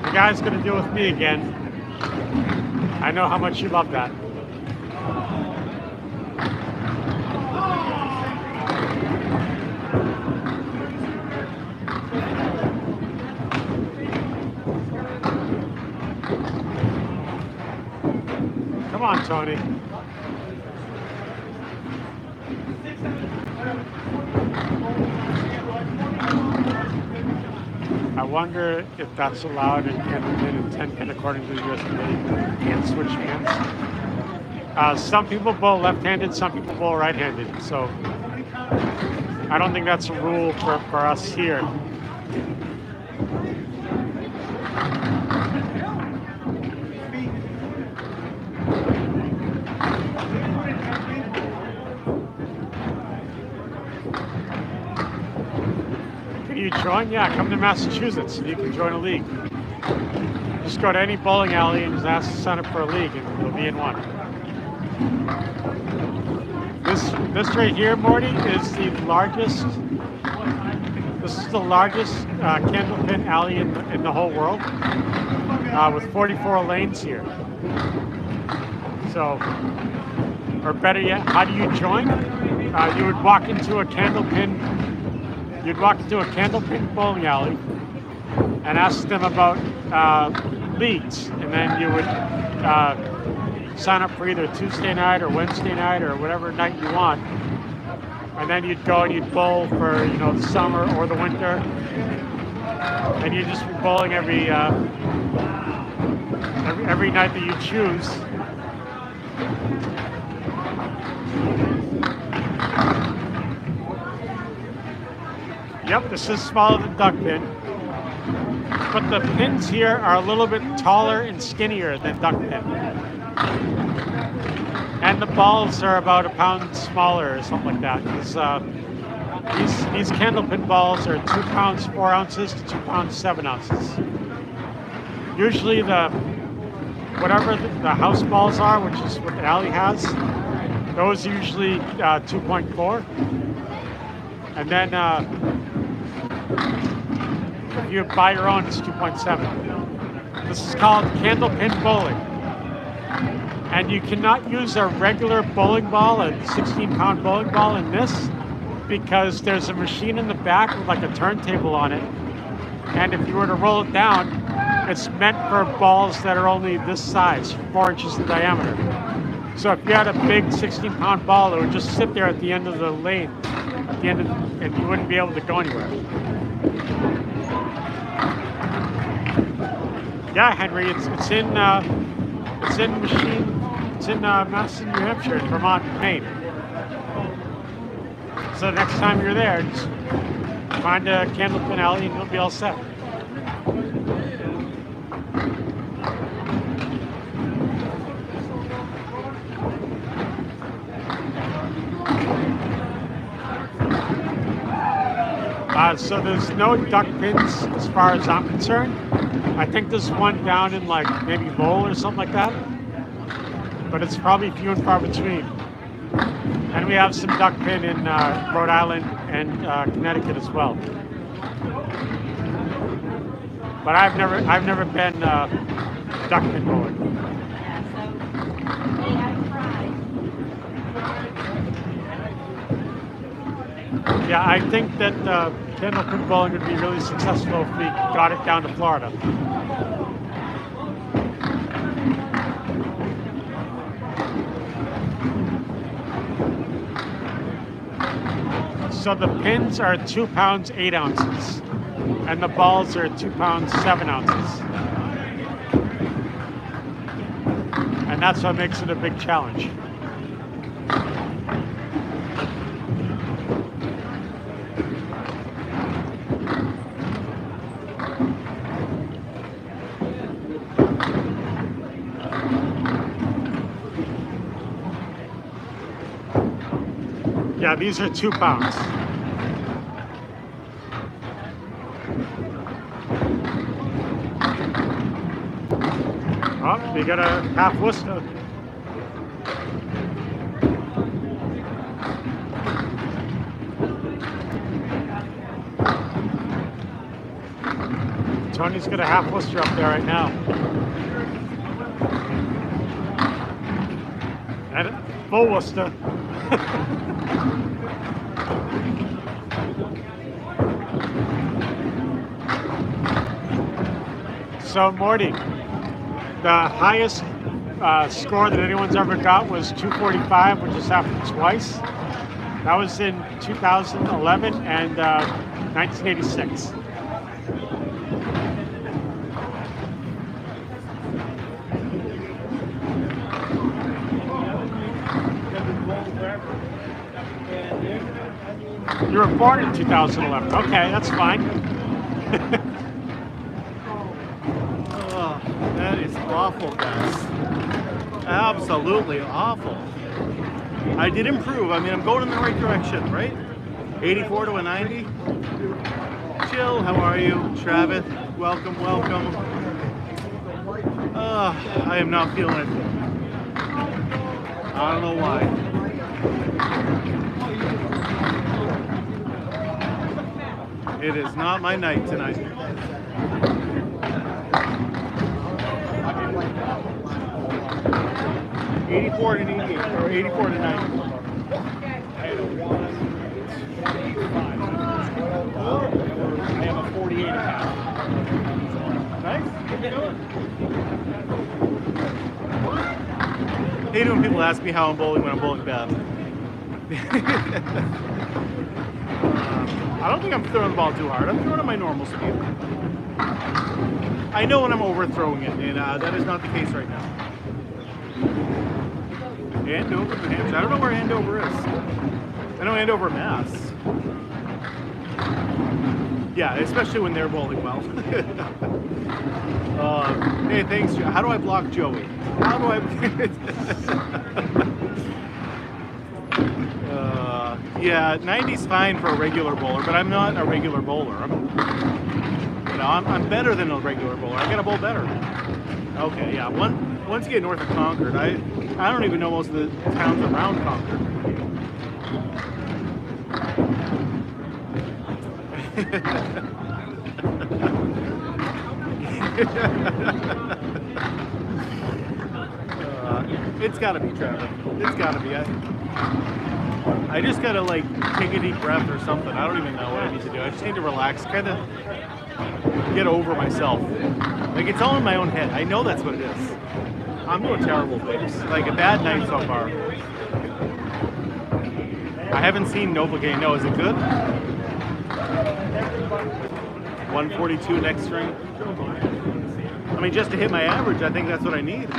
The guy's gonna deal with me again. I know how much you love that. Come on, Tony. I wonder if that's allowed in Candlepin and 10 pin according to the USPA. Can't switch hands. Some people bowl left-handed, some people bowl right-handed. So I don't think that's a rule for us here. You join? Yeah, come to Massachusetts and you can join a league. Just go to any bowling alley and just ask to sign up for a league and you'll be in one. This right here, Morty, is the largest. This is the largest Candlepin alley in the whole world, with 44 lanes here. So, or better yet, how do you join? You would walk into a Candlepin. You'd walk into a Candlepin bowling alley and ask them about leagues, and then you would sign up for either Tuesday night or Wednesday night or whatever night you want, and then you'd go and you'd bowl for the summer or the winter, and you'd just be bowling every night that you choose. Yep, this is smaller than duck pin, but the pins here are a little bit taller and skinnier than duck pin. And the balls are about a pound smaller or something like that. These Candlepin balls are 2 pounds 4 ounces to 2 pounds 7 ounces. Usually whatever the house balls are, which is what the alley has, those are usually 2.4. And then if you buy your own, it's 2.7. This is called Candlepin bowling. And you cannot use a regular bowling ball, a 16-pound bowling ball in this, because there's a machine in the back with like a turntable on it. And if you were to roll it down, it's meant for balls that are only this size, 4 inches in diameter. So if you had a big 16-pound ball, it would just sit there at the end of the lane, and you wouldn't be able to go anywhere. Yeah, Henry, it's in machine It's in Madison, New Hampshire, and Vermont, and Maine. So next time you're there, just find a Candlepin alley and you'll be all set. So there's no duck pins as far as I'm concerned. I think there's one down in like maybe Lowell or something like that, but it's probably few and far between. And we have some duck pin in Rhode Island and Connecticut as well. But I've never been duck pin bowling. Yeah, I think that Candlepin bowling would be really successful if we got it down to Florida. So the pins are 2 pounds 8 ounces, and the balls are 2 pounds 7 ounces, and that's what makes it a big challenge. Yeah, these are 2 pounds. Oh, we got a half Worcester. Tony's got a half Worcester up there right now. And a full Worcester. So Morty, the highest score that anyone's ever got was 245, which has happened twice. That was in 2011 and 1986. You were born in 2011. Okay, that's fine. Oh, that is awful, guys. Absolutely awful. I did improve. I mean, I'm going in the right direction, right? 84 to a 90. Chill, how are you? Travis, welcome, welcome. I am not feeling it. I don't know why. It is not my night tonight. '84 to 88, or 84 to 90. I had a 1. I have a 48 and a half. Nice. I hate when people ask me how I'm bowling when I'm bowling bad. I don't think I'm throwing the ball too hard. I'm throwing at my normal speed. I know when I'm overthrowing it, and that is not the case right now. Andover, New Hampshire. I don't know where Andover is. I know Andover, Mass. Yeah, especially when they're bowling well. Hey, thanks. How do I block Joey? How do I? Yeah, 90's fine for a regular bowler, but I'm not a regular bowler. I'm better than a regular bowler. I gotta bowl better. Okay, yeah. Once you get north of Concord, I don't even know most of the towns around Concord. It's gotta be Trevor. It's gotta be. I just gotta like take a deep breath or something. I don't even know what I need to do. I just need to relax, kind of get over myself. Like it's all in my own head. I know that's what it is. I'm doing terrible things. Like a bad night so far. I haven't seen Novocaine. No, is it good? 142 next string. I mean, just to hit my average, I think that's what I need.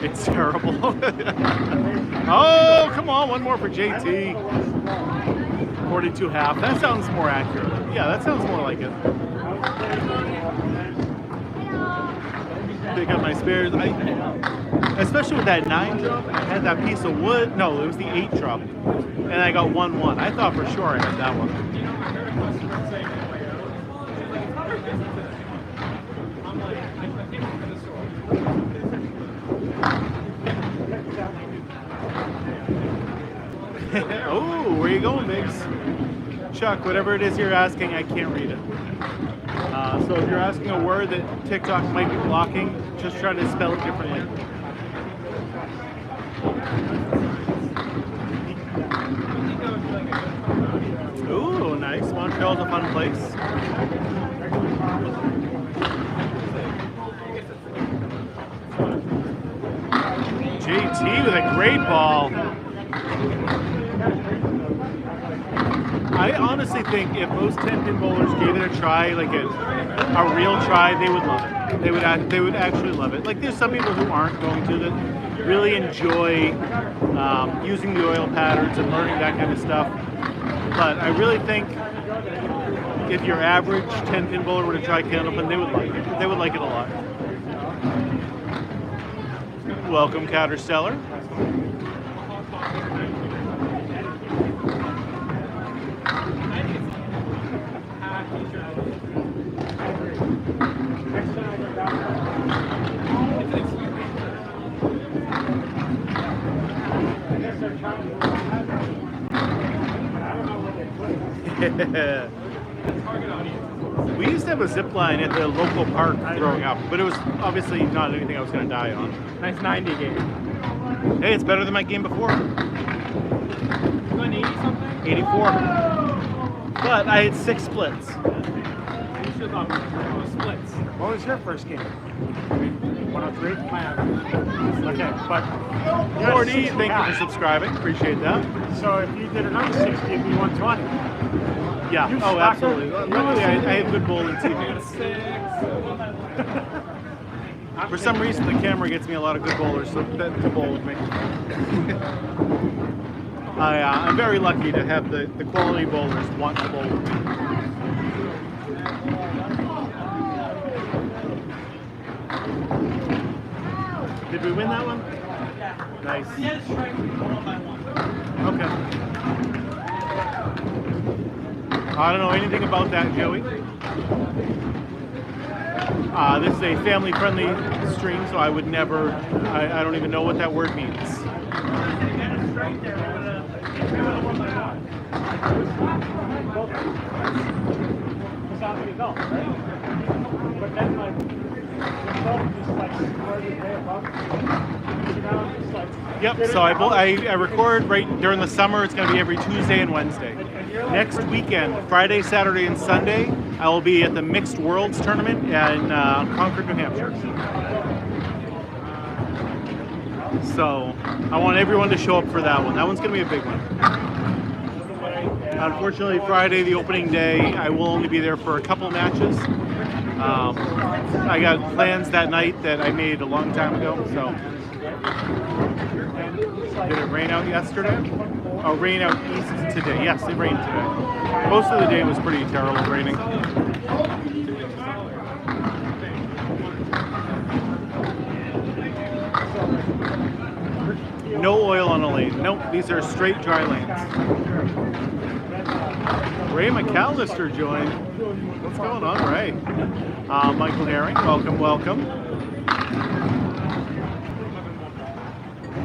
It's terrible. Oh, come on, one more for JT. 42 half. That sounds more accurate. Yeah, that sounds more like it. Pick up my spares. Especially with that 9 drop, I had that piece of wood. No, it was the 8 drop. And I got 1-1. I thought for sure I had that one. Oh, where you going, Biggs? Chuck, whatever it is you're asking, I can't read it. So if you're asking a word that TikTok might be blocking, just try to spell it differently. Ooh, nice. Montreal's a fun place. JT with a great ball. I honestly think if most 10-pin bowlers gave it a try, like a real try, they would love it. They would actually love it. Like there's some people who aren't going to that really enjoy using the oil patterns and learning that kind of stuff. But I really think if your average 10-pin bowler were to try Candlepin, they would like it. They would like it a lot. Welcome, Counterstellar. We used to have a zip line at the local park growing up, but it was obviously not anything I was going to die on. Nice 90 game. Hey, it's better than my game before. You won 80 something? 84. But I had 6 splits. You should have splits. What was your first game? 103? Okay, but... 40, thank you for subscribing. Appreciate that. So if you did another 60, it'd be 120. Yeah, You oh, sucker. absolutely. Luckily, I have good bowling teammates. For some reason, the camera gets me a lot of good bowlers to bowl with me. I'm very lucky to have the quality bowlers want to bowl with me. Did we win that one? Nice. Okay. I don't know anything about that, Joey. This is a family-friendly stream, so I would never, I don't even know what that word means. Yep, so I record right during the summer. It's going to be every Tuesday and Wednesday. Next weekend, Friday, Saturday, and Sunday, I will be at the Mixed Worlds Tournament in Concord, New Hampshire. So I want everyone to show up for that one. That one's going to be a big one. Unfortunately, Friday, the opening day, I will only be there for a couple matches. I got plans that night that I made a long time ago, so. Did it rain out yesterday? Oh, rain out east today. Yes, it rained today. Most of the day was pretty terrible raining. No oil on a lane. Nope, these are straight dry lanes. Ray McAllister joined. What's going on, Ray? Michael Herring, welcome, welcome.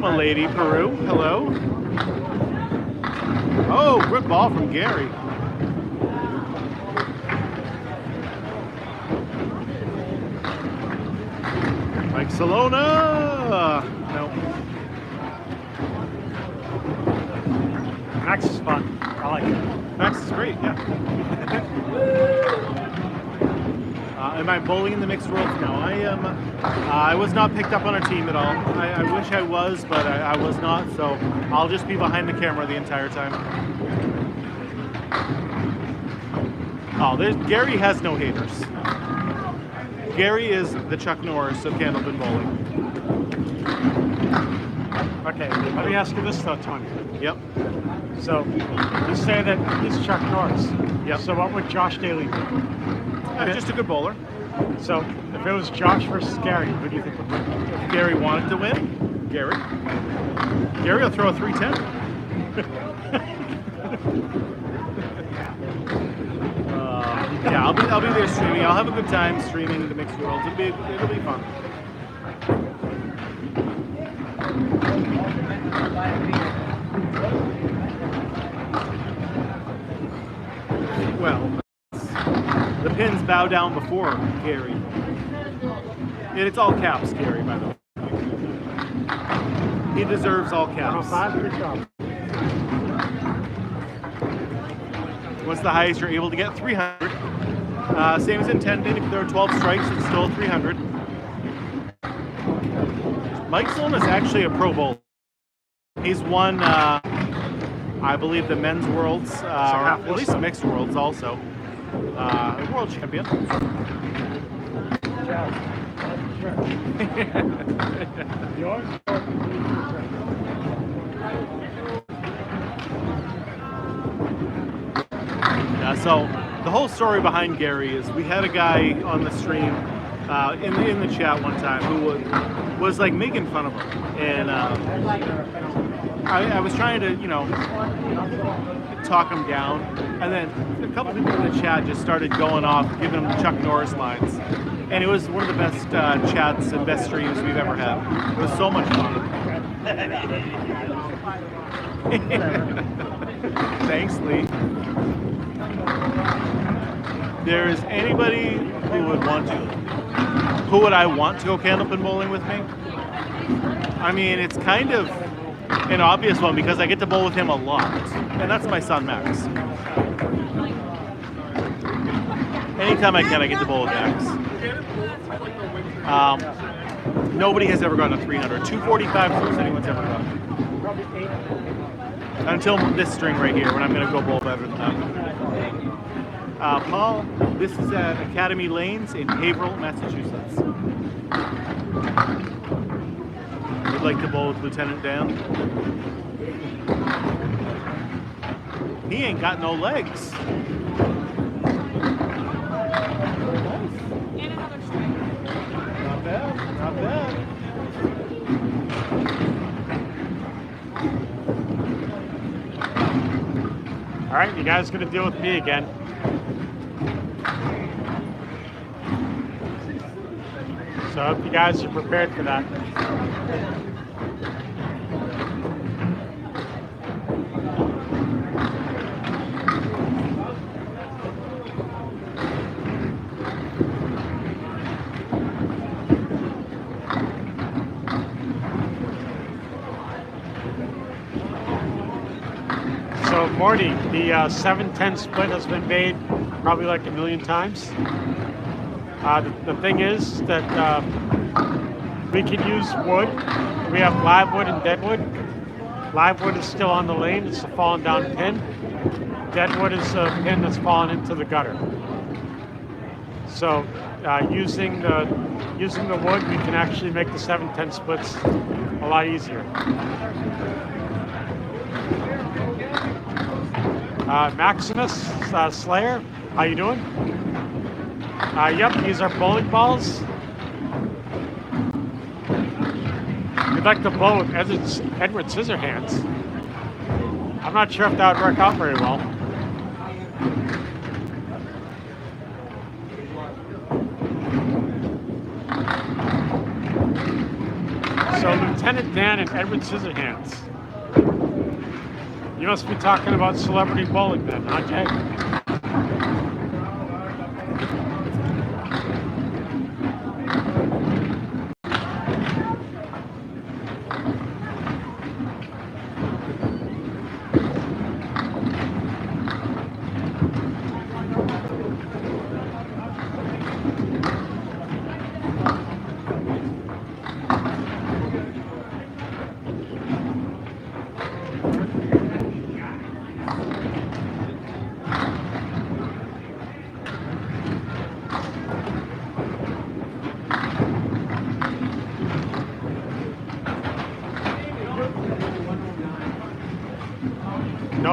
Milady Peru, hello. Oh, rip ball from Gary. Mike Salona. Nope. Max is fun. I like it. Max is great, yeah. Am I bowling in the mixed worlds? No, I am. I was not picked up on a team at all. I wish I was, but I was not. So I'll just be behind the camera the entire time. Oh, Gary has no haters. Gary is the Chuck Norris of Candlepin bowling. Okay, let me ask you this though, Tony. Yep. So you say that he's Chuck Norris. Yep. So what would Josh Daly do? Just a good bowler. So if it was Josh versus Gary, who do you think would win? If Gary wanted to win, Gary will throw a 310. Yeah, I'll be there streaming. I'll have a good time streaming the mixed worlds. It'll be fun. Well, the pins bow down before Gary. And it's all caps, Gary, by the way. He deserves all caps. 105, good job. What's the highest you're able to get? 300. Same as intended. If there are 12 strikes, it's still 300. Mike Sloan is actually a pro bowler. He's won, I believe, the men's worlds, or at least mixed worlds also. A world champion. Yours? Yeah, so the whole story behind Gary is we had a guy on the stream in the chat one time who was like making fun of him, and I was trying to, talk him down, and then a couple people in the chat just started going off, giving him Chuck Norris lines, and it was one of the best chats and best streams we've ever had. It was so much fun. Thanks, Lee. There is anybody who would I want to go Candlepin bowling with me? I mean, it's kind of an obvious one because I get to bowl with him a lot, and that's my son Max. Anytime I can, I get to bowl with Max. Nobody has ever gotten a 300. 245 is the most anyone's ever gotten. Until this string right here, when I'm going to go bowl better than that. Paul, this is at Academy Lanes in Haverhill, Massachusetts. Would like to bowl with Lieutenant Dan. He ain't got no legs. Not bad, not bad. All right, you guys gonna deal with me again. So I hope you guys are prepared for that. So Morty, the 7-10 split has been made probably like a million times. The thing is that we can use wood. We have live wood and dead wood. Live wood is still on the lane. It's a fallen down pin. Dead wood is a pin that's fallen into the gutter. So using the wood, we can actually make the 7-10 splits a lot easier. Maximus Slayer, how you doing? Yep, these are bowling balls. We'd like to bowl with Edward Scissorhands. I'm not sure if that would work out very well. So Lieutenant Dan and Edward Scissorhands. You must be talking about celebrity bowling then, huh, Jay?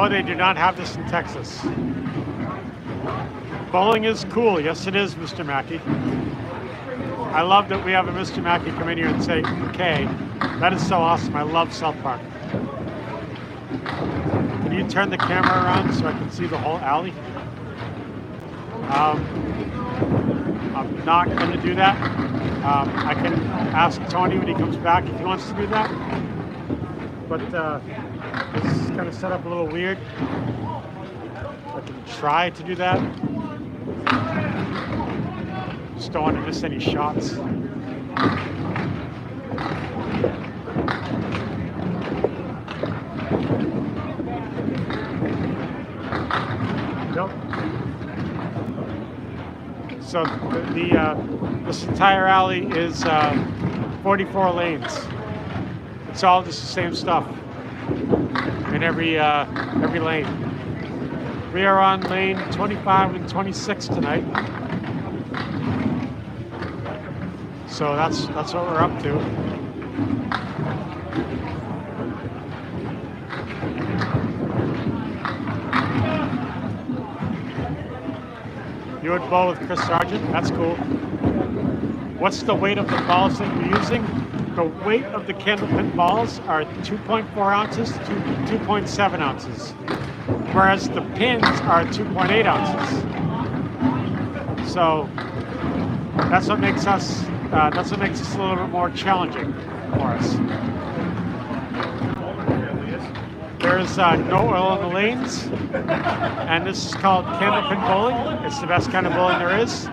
No, they do not have this in Texas. Bowling is cool. Yes, it is, Mr. Mackey. I love that we have a Mr. Mackey come in here and say, okay, that is so awesome. I love South Park. Can you turn the camera around so I can see the whole alley? I'm not going to do that. I can ask Tony when he comes back if he wants to do that. But this is kind of set up a little weird. I can try to do that. Just don't want to miss any shots. Nope. So this entire alley is 44 lanes. It's all just the same stuff in every lane. We are on lane 25 and 26 tonight. So that's what we're up to. You would bowl with Chris Sargent. That's cool. What's the weight of the balls that you're using? The weight of the Candlepin balls are 2.4 ounces to 2.7 ounces, whereas the pins are 2.8 ounces. So that's what makes us a little bit more challenging for us. There's no oil in the lanes, and this is called Candlepin bowling. It's the best kind of bowling there is.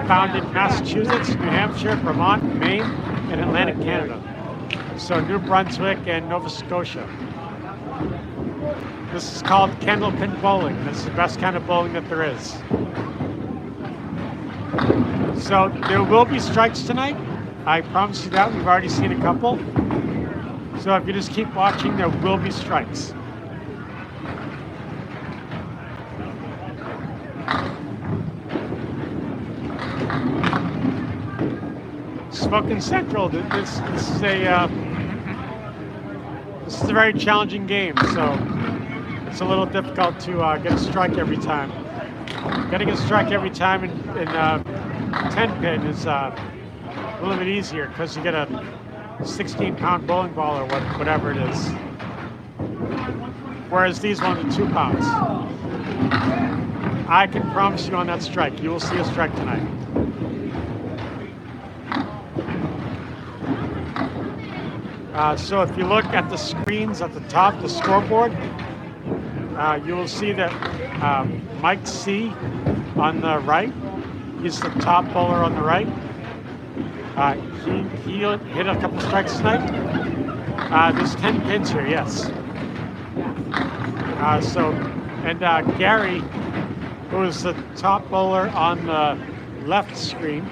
Found in Massachusetts, New Hampshire, Vermont, Maine, and Atlantic Canada. So New Brunswick and Nova Scotia. This is called Candlepin bowling. It's the best kind of bowling that there is. So there will be strikes tonight. I promise you that. We've already seen a couple. So if you just keep watching, there will be strikes. Smoking Central. This is a very challenging game. So it's a little difficult to get a strike every time. Getting a strike every time in 10 pin is a little bit easier because you get a 16-pound bowling ball or whatever it is. Whereas these ones are 2 pounds. I can promise you on that strike, you will see a strike tonight. So if you look at the screens at the top, the scoreboard, you will see that Mike C on the right, he's the top bowler on the right. He hit a couple strikes tonight. There's 10 pins here, yes. Gary, who is the top bowler on the left screen,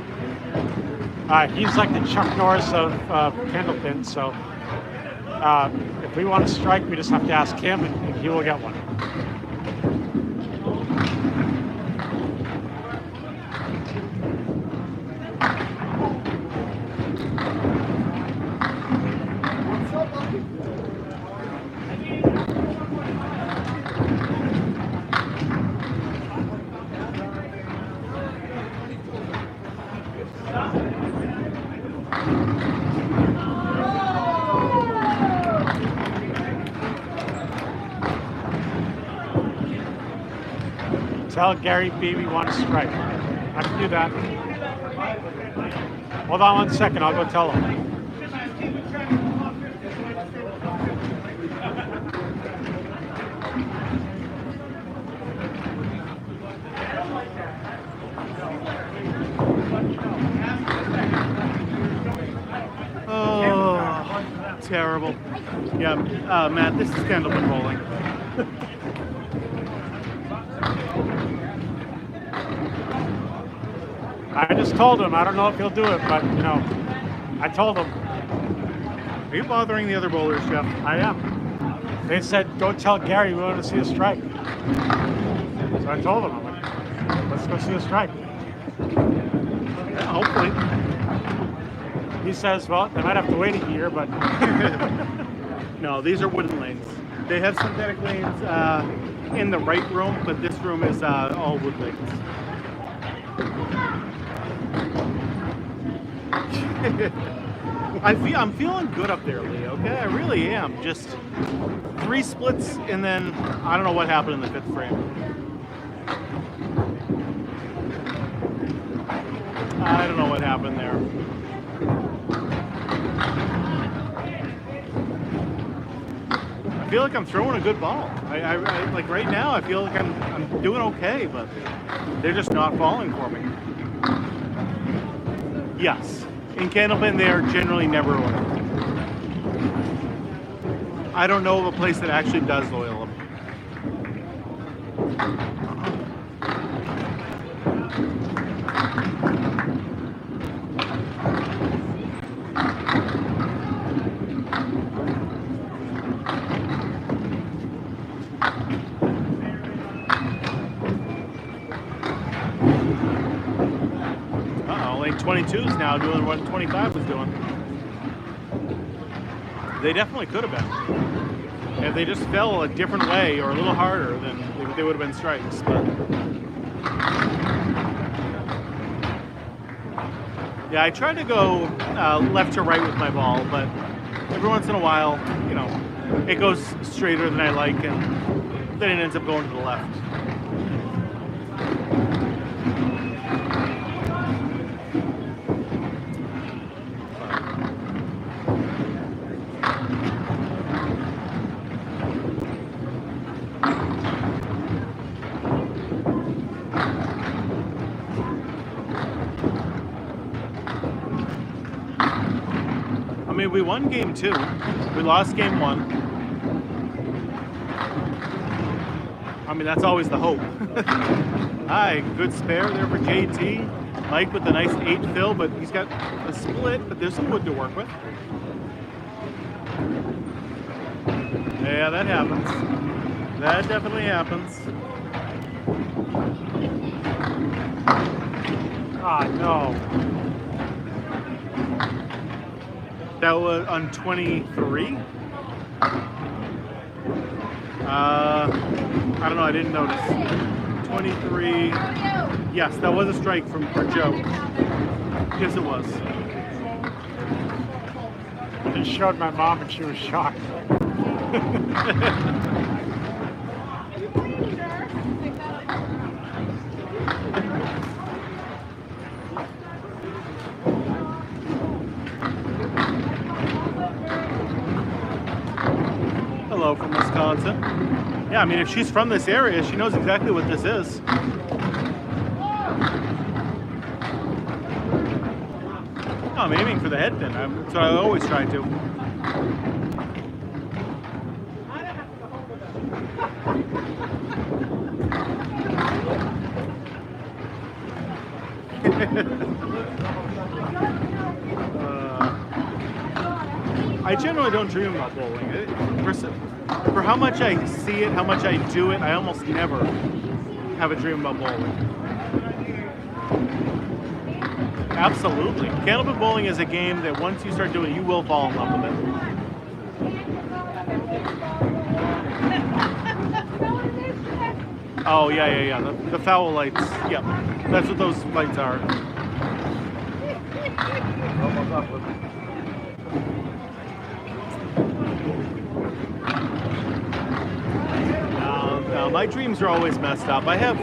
he's like the Chuck Norris of Candlepin. So if we want to strike, we just have to ask him, and he will get one. Tell Gary B we want to strike. I can do that. Hold on 1 second, I'll go tell him. Oh, terrible. Yeah, Matt, this is Candlepin bowling. I just told him, I don't know if he'll do it, but you know, I told him. Are you bothering the other bowlers, Jeff? I am. They said, go tell Gary we want to see a strike. So I told him, I'm like, let's go see a strike. Yeah, hopefully. He says, well, they might have to wait a year, but No, these are wooden lanes. They have synthetic lanes in the right room, but this room is all wood lanes. I'm feeling good up there, Lee. Okay, I really am. Just 3 splits, and then I don't know what happened in the 5th frame. I don't know what happened there. I feel like I'm throwing a good ball. I like right now. I feel like I'm doing okay, but they're just not falling for me. Yes, in Candlepin they are generally never oiled. I don't know of a place that actually does oil them. Lane 22's now doing what 25 was doing. They definitely could have been. If they just fell a different way or a little harder, then they would have been strikes. But yeah, I try to go left to right with my ball, but every once in a while, you know, it goes straighter than I like, and then it ends up going to the left. I mean, we won game 2. We lost game 1. I mean, that's always the hope. Hi, good spare there for JT. Mike with the nice 8 fill, but he's got a split, but there's some wood to work with. Yeah, that happens. That definitely happens. Ah, no. That was on 23. I don't know. I didn't notice. 23. Yes, that was a strike for Joe. Yes, it was. I just showed my mom and she was shocked. Hello from Wisconsin. Yeah, I mean, if she's from this area, she knows exactly what this is. Oh, I'm aiming for the head pin. That's what I always try to. I generally don't dream about bowling. For how much I see it, how much I do it, I almost never have a dream about bowling. Absolutely. Candlepin bowling is a game that once you start doing it, you will fall in love with it. Oh, yeah. The foul lights. Yep. That's what those lights are. Almost up with it. No, my dreams are always messed up. I have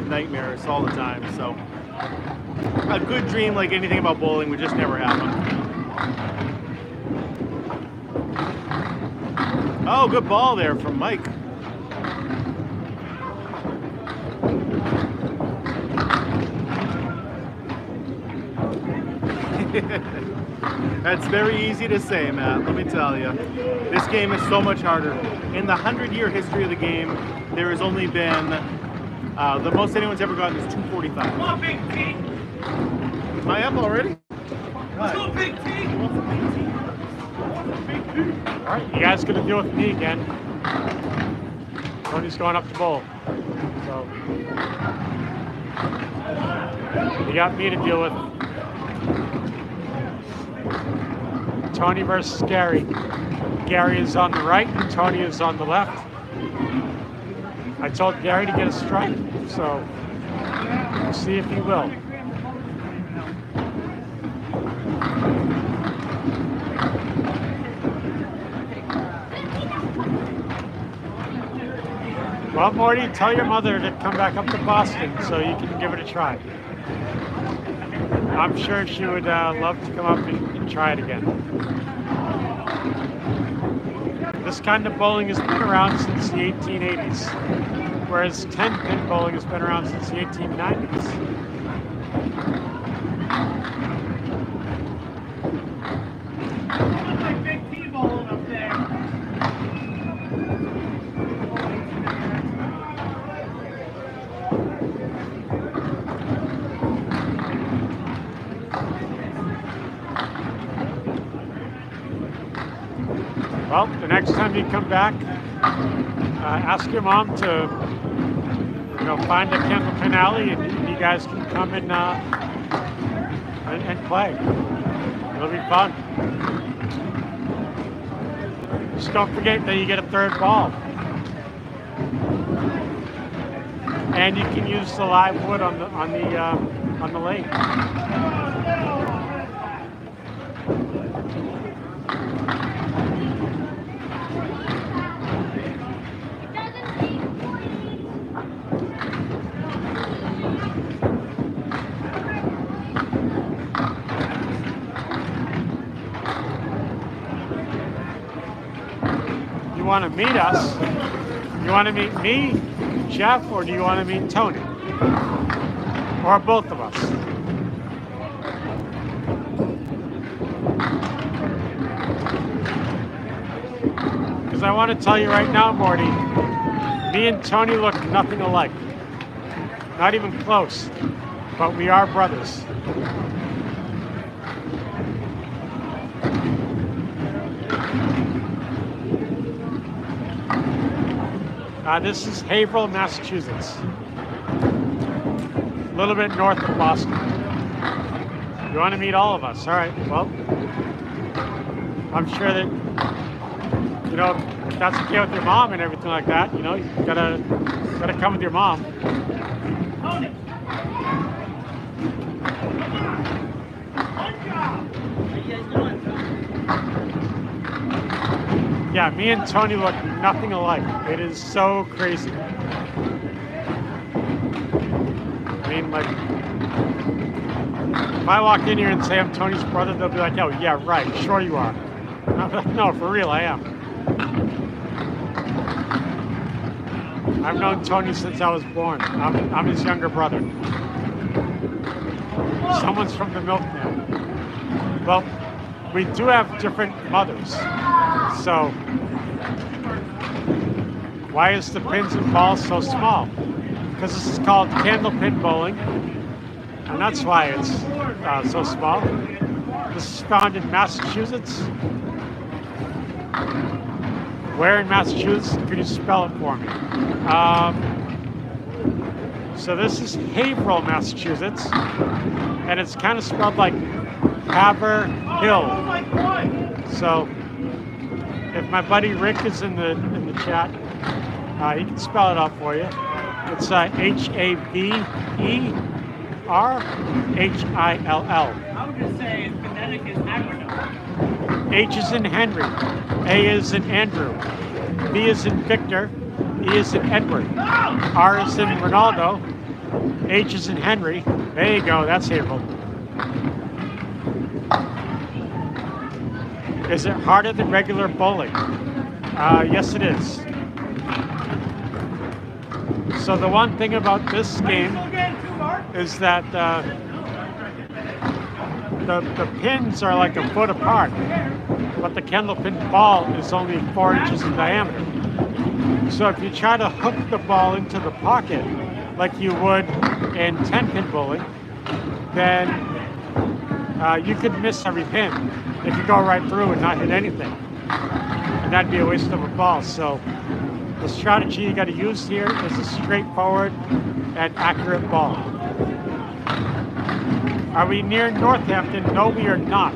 nightmares all the time, so a good dream like anything about bowling would just never happen. Oh, good ball there from Mike. That's very easy to say, Matt, let me tell you. This game is so much harder. In the 100-year history of the game, there has only been, the most anyone's ever gotten is 245. Come on, Big T! Is my up already? Go, Big T! All right, you guys gonna deal with me again. Tony's going up to bowl. So, you got me to deal with. Tony versus Gary. Gary is on the right and Tony is on the left. I told Gary to get a strike, so we'll see if he will. Well, Morty, tell your mother to come back up to Boston so you can give it a try. I'm sure she would love to come up and try it again. This kind of bowling has been around since the 1880s, whereas 10-pin bowling has been around since the 1890s. Looks like Big T bowling up there. Well, the next time you come back, ask your mom to, find a Candlepin alley, and you guys can come and play. It'll be fun. Just don't forget that you get a third ball, and you can use the live wood on the lake. You want to meet us? You want to meet me, Jeff, or do you want to meet Tony? Or both of us? Because I want to tell you right now, Morty, me and Tony look nothing alike. Not even close. But we are brothers. This is Haverhill, Massachusetts. A little bit north of Boston. You want to meet all of us? All right, well, I'm sure that, if that's okay with your mom and everything like that, you gotta come with your mom. Tony. Good job. How you guys doing? Yeah, me and Tony look nothing alike. It is so crazy. I mean, like, if I walk in here and say I'm Tony's brother, they'll be like, oh, yeah, right, sure you are. And I'm like, no, for real, I am. I've known Tony since I was born. I'm his younger brother. Someone's from the milkman. Well, we do have different mothers. So, why is the pins and balls so small? Because this is called Candlepin bowling, and that's why it's so small. This is found in Massachusetts. Where in Massachusetts? Could you spell it for me? So this is Haverhill, Massachusetts, and it's kind of spelled like Haverhill. So, if my buddy Rick is in the chat, he can spell it out for you. It's Haverhill. I would just say it's phonetic as acronym. H is in Henry, A is in Andrew, V is in Victor, E is in Edward, R is in Ronaldo, H is in Henry. There you go, that's Haverhill. Is it harder than regular bowling? Yes, it is. So the one thing about this game is that the pins are like a foot apart, but the Candlepin ball is only 4 inches in diameter. So if you try to hook the ball into the pocket like you would in 10-pin bowling, then you could miss every pin. It could go right through and not hit anything, and that'd be a waste of a ball. So the strategy you got to use here is a straightforward and accurate ball. Are we near Northampton? No, we are not.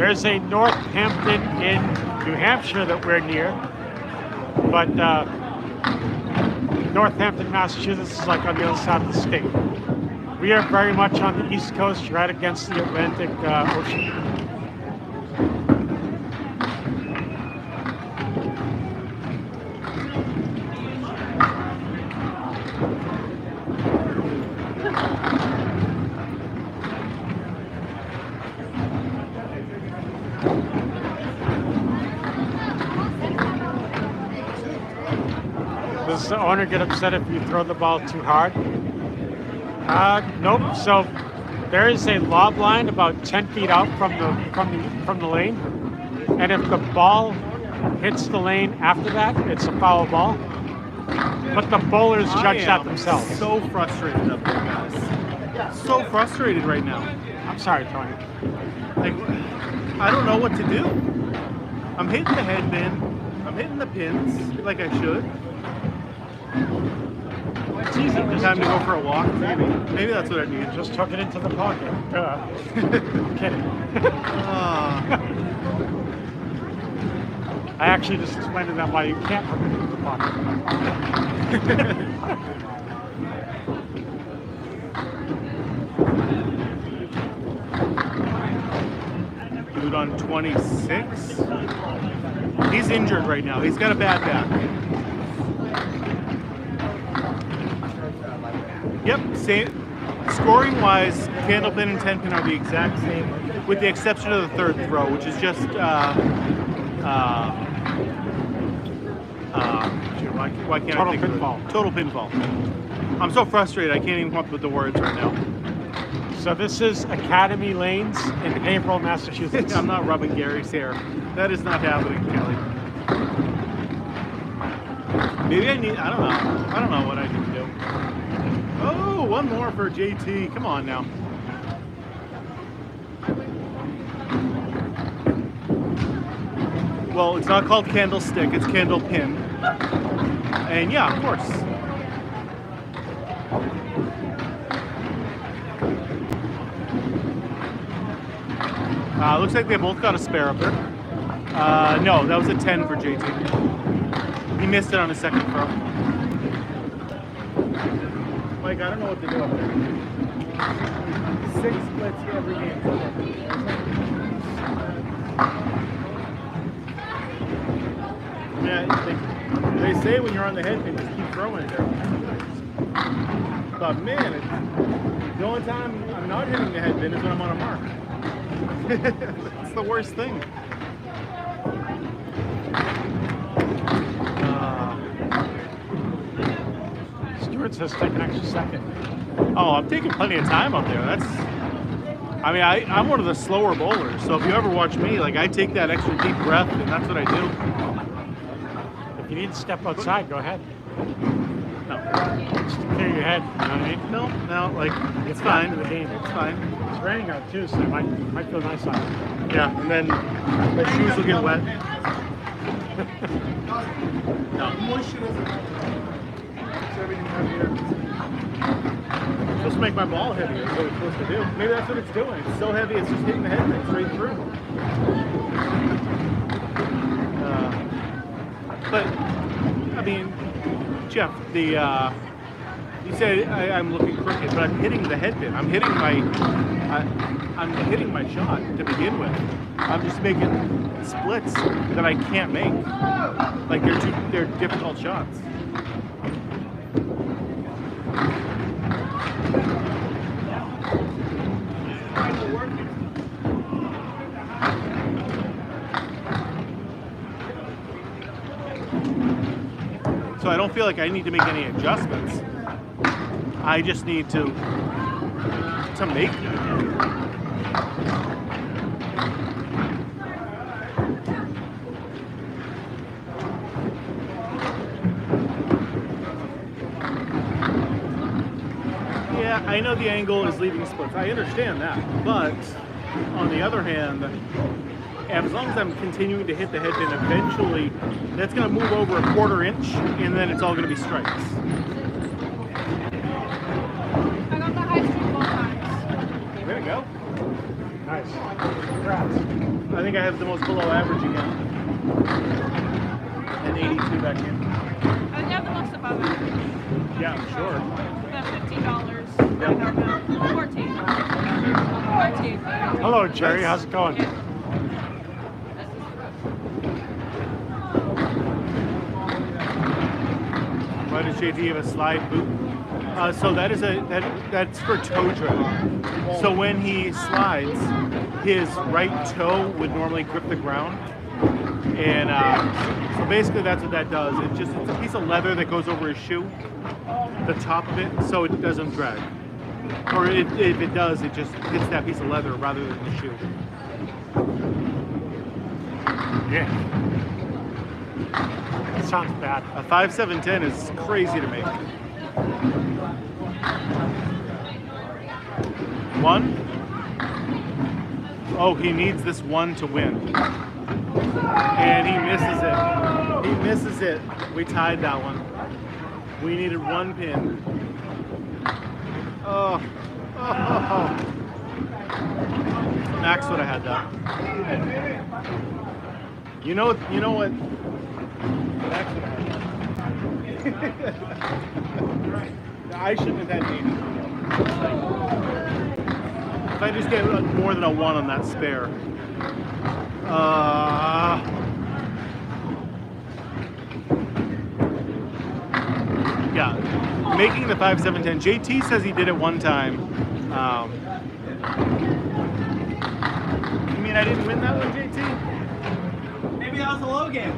There's a Northampton in New Hampshire that we're near, but Northampton, Massachusetts is like on the other side of the state. We are very much on the East Coast, right against the Atlantic Ocean. Does the owner get upset if you throw the ball too hard? Nope. So there is a lob line about 10 feet out from the lane, and if the ball hits the lane after that, it's a foul ball. But the bowlers judge that themselves. So frustrated up there, guys. So frustrated right now. I'm sorry, Tony. Like, I don't know what to do. I'm hitting the headband. I'm hitting the pins like I should. It's easy. Time to go for a walk, maybe. Maybe that's what I need. Just tuck it into the pocket. I'm kidding. I actually just explained to them why you can't tuck it into the pocket. Dude on 26. He's injured right now. He's got a bad back. Yep, same. Scoring-wise, Candlepin and 10-pin are the exact same, with the exception of the third throw, which is just why can't I think pinfall. of it? Total pinfall. I'm so frustrated. I can't even come up with the words right now. So this is Academy Lanes in Haverhill, Massachusetts. I'm not rubbing Gary's hair. That is not happening, Kelly. Maybe I don't know. I don't know what I need to do. Oh, one more for JT. Come on now. Well, it's not called candlestick, it's candlepin. And yeah, of course. Looks like they both got a spare up there. No, that was a 10 for JT. He missed it on his second throw. Mike, I don't know what to do up there. 6 splits every game. Yeah, they say when you're on the head pin, just keep throwing it there. But man, the only time I'm not hitting the head pin is when I'm on a mark. That's the worst thing. Stewart says take an extra second. Oh, I'm taking plenty of time up there. I mean, I'm one of the slower bowlers, so if you ever watch me, like, I take that extra deep breath, and that's what I do. If you need to step outside, go ahead. No. Just to clear your head, you know what I mean? No, like, it's fine. To the game. It's fine. It's raining out too, so it might feel nice on you. Yeah, and then my shoes will get wet. Just make my ball heavier, is what it's supposed to do. Maybe that's what it's doing. It's so heavy, it's just hitting the head straight through. But, I mean, Jeff, you said I'm looking crooked, but I'm hitting the head pin. I'm hitting my shot to begin with. I'm just making splits that I can't make. Like they're difficult shots. So I don't feel like I need to make any adjustments. I just need to make them. Yeah, I know the angle is leaving splits. I understand that. But on the other hand, as long as I'm continuing to hit the head pin, eventually that's going to move over a 1/4 inch, and then it's all going to be strikes. I got the high street both times. Way to go. Nice. Congrats. I think I have the most below average again. And 82 back in. I think I have the most above average. Yeah, I'm sure. About $15. Yep. 14. Hello, Jerry. How's it going? Yeah. Why does JT have a slide boot? So that is that's for toe drag. So when he slides, his right toe would normally grip the ground, and so basically that's what that does. It's a piece of leather that goes over his shoe, the top of it, so it doesn't drag. Or if it does, it just hits that piece of leather rather than the shoe. Yeah. That sounds bad. A 5.710 is crazy to make. One. Oh, he needs this one to win. And he misses it. He misses it. We tied that one. We needed one pin. Oh. Oh. Max would have had that. You know what? Max would have had that. I shouldn't have had 80. If I just get more than a 1 on that spare. Yeah, making the 5.710. JT says he did it one time. You mean I didn't win that one, JT? Maybe that was a low game.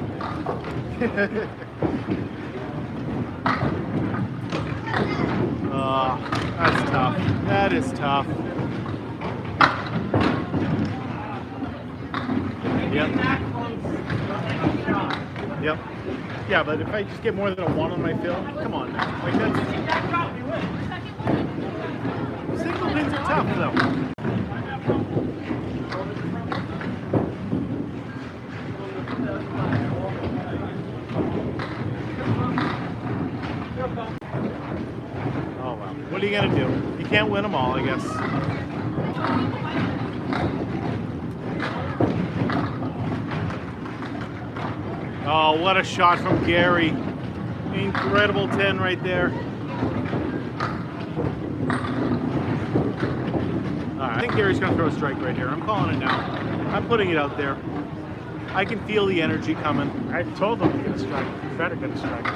That's tough. That is tough. Yep. Yep. Yeah, but if I just get more than a 1 on my fill, come on, man. Like that's single pins are tough though. Oh well. What are you gonna do? You can't win them all, I guess. Oh, what a shot from Gary. Incredible 10 right there. All right, I think Gary's going to throw a strike right here. I'm calling it now. I'm putting it out there. I can feel the energy coming. I told him to get a strike. You better get a strike.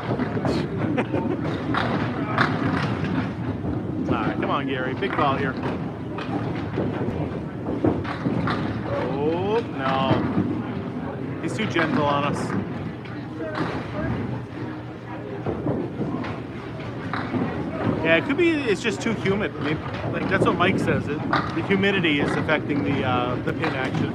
All right, come on, Gary. Big ball here. Oh, no. He's too gentle on us. Yeah, it could be it's just too humid. Maybe, like that's what Mike says. The humidity is affecting the pin action.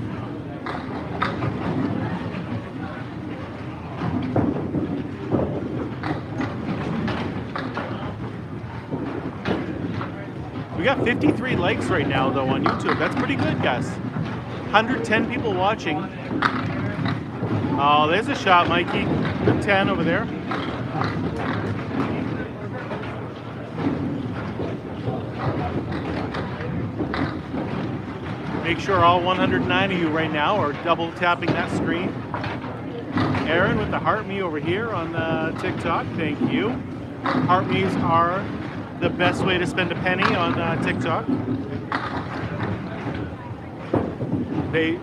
We got 53 likes right now though on YouTube. That's pretty good, guys. 110 people watching. Oh, there's a shot, Mikey. Good 10 over there. Make sure all 109 of you right now are double tapping that screen. Aaron with the heart me over here on TikTok. Thank you. Heart me's are the best way to spend a penny on TikTok. They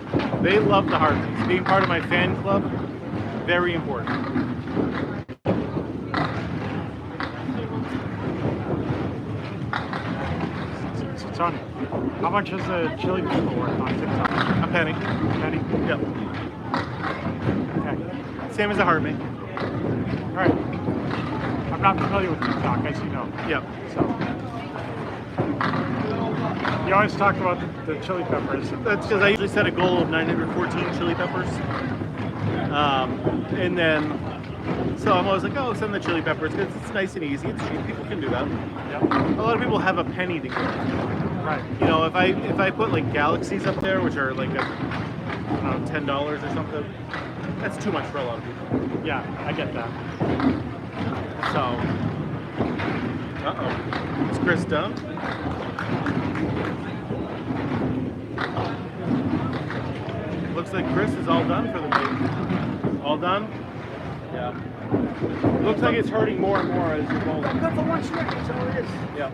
love the heart me's. Being part of my fan club, very important. So Tony, how much is a chili pepper worth on TikTok? A penny. Penny? Yep. Okay. Same as a heart me. All right. I'm not familiar with TikTok, as you know. Yep. So you always talk about the chili peppers. That's because I usually set a goal of 914 chili peppers. And then, so I'm always like, oh, send the chili peppers because it's nice and easy. It's cheap. People can do that. Yep. A lot of people have a penny to give. Right. You know, if I put like galaxies up there, which are like $10 or something, that's too much for a lot of people. Yeah, I get that. So, is Chris done? looks like Chris is all done for the night. All done? Yeah. Looks like it's hurting more and more as you're bowling. Good for one swing, that's all it is. Yeah.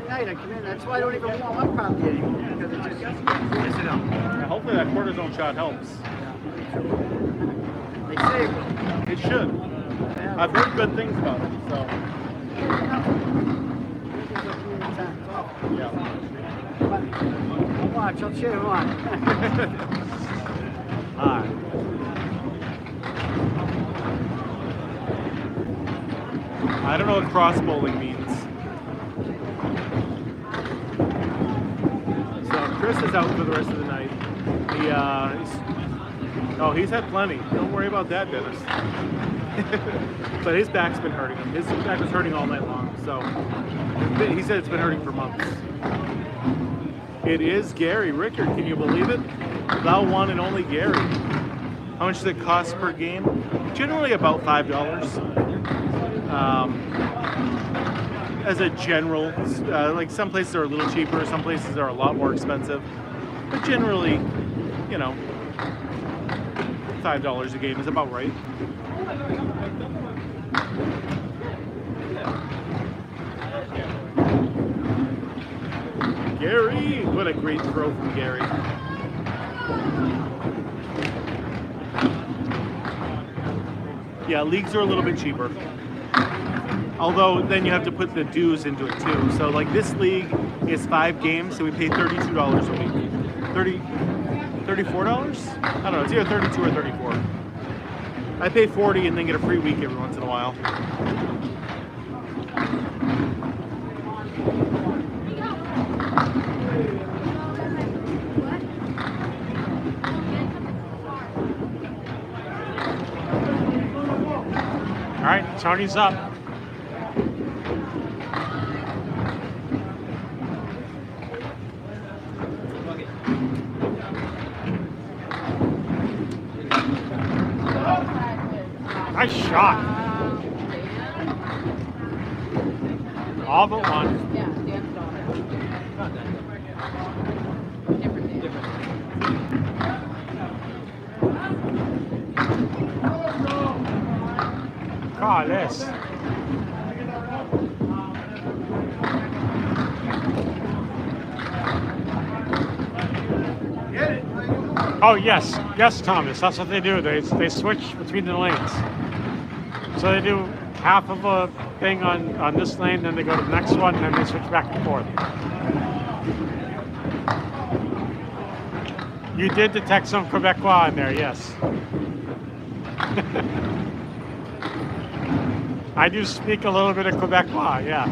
Tonight I come in, that's why I don't even warm up probably anymore, because it just gets it up. Yeah, hopefully that cortisone shot helps. They say it will. It should. I've heard good things about it, so. Yeah. I'll watch, I'll cheer him on. Alright. I don't know what cross bowling means. So Chris is out for the rest of the night. He's had plenty. Don't worry about that, Dennis. But his back's been hurting him. His back was hurting all night long. So he said it's been hurting for months. It is Gary Rickard. Can you believe it? Thou one and only Gary. How much does it cost per game? Generally about $5. As a general, like some places are a little cheaper, some places are a lot more expensive, but generally, you know, $5 a game is about right. Gary, what a great throw from Gary. Yeah, leagues are a little bit cheaper. Although then you have to put the dues into it too. So like this league is 5 games, so we pay $32 a week. $34? I don't know, it's either 32 or 34. I pay 40 and then get a free week every once in a while. All right, Tony's up. Nice shot. All but one. Yeah, Dan's daughter. Different. God, this. Oh yes, Thomas. That's what they do. They switch between the lanes. So they do half of a thing on this lane, then they go to the next one, and then they switch back and forth. You did detect some Quebecois in there, yes. I do speak a little bit of Quebecois, yeah.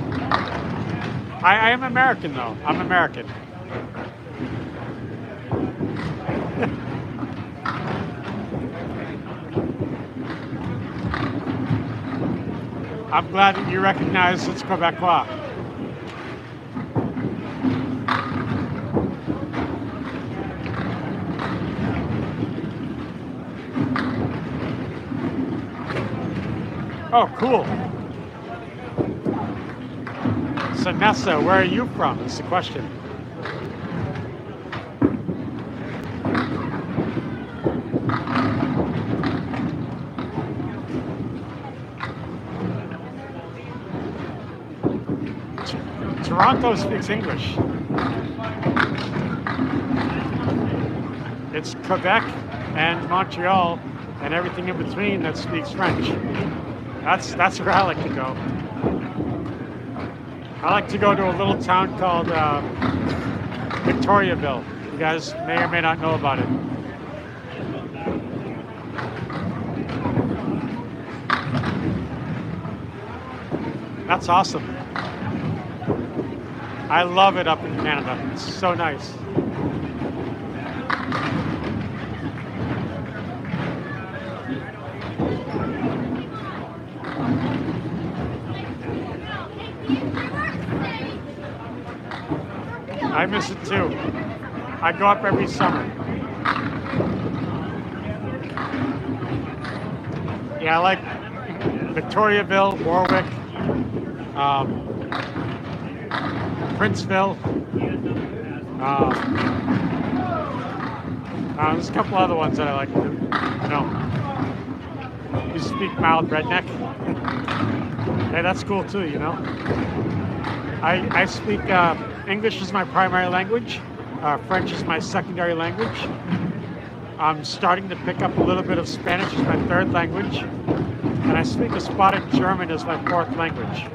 I am American though. I'm American. I'm glad that you recognize it's Quebecois. Oh, cool. So Nessa, where are you from? That's the question. Toronto speaks English. It's Quebec and Montreal and everything in between that speaks French. That's where I like to go. I like to go to a little town called Victoriaville. You guys may or may not know about it. That's awesome. I love it up in Canada. It's so nice. I miss it too. I go up every summer. Yeah, I like Victoriaville, Warwick, Princeville. There's a couple other ones that I like to, you speak mild redneck. Hey, that's cool too, I speak English is my primary language. French is my secondary language. I'm starting to pick up a little bit of Spanish as my third language. And I speak a spot of German as my fourth language.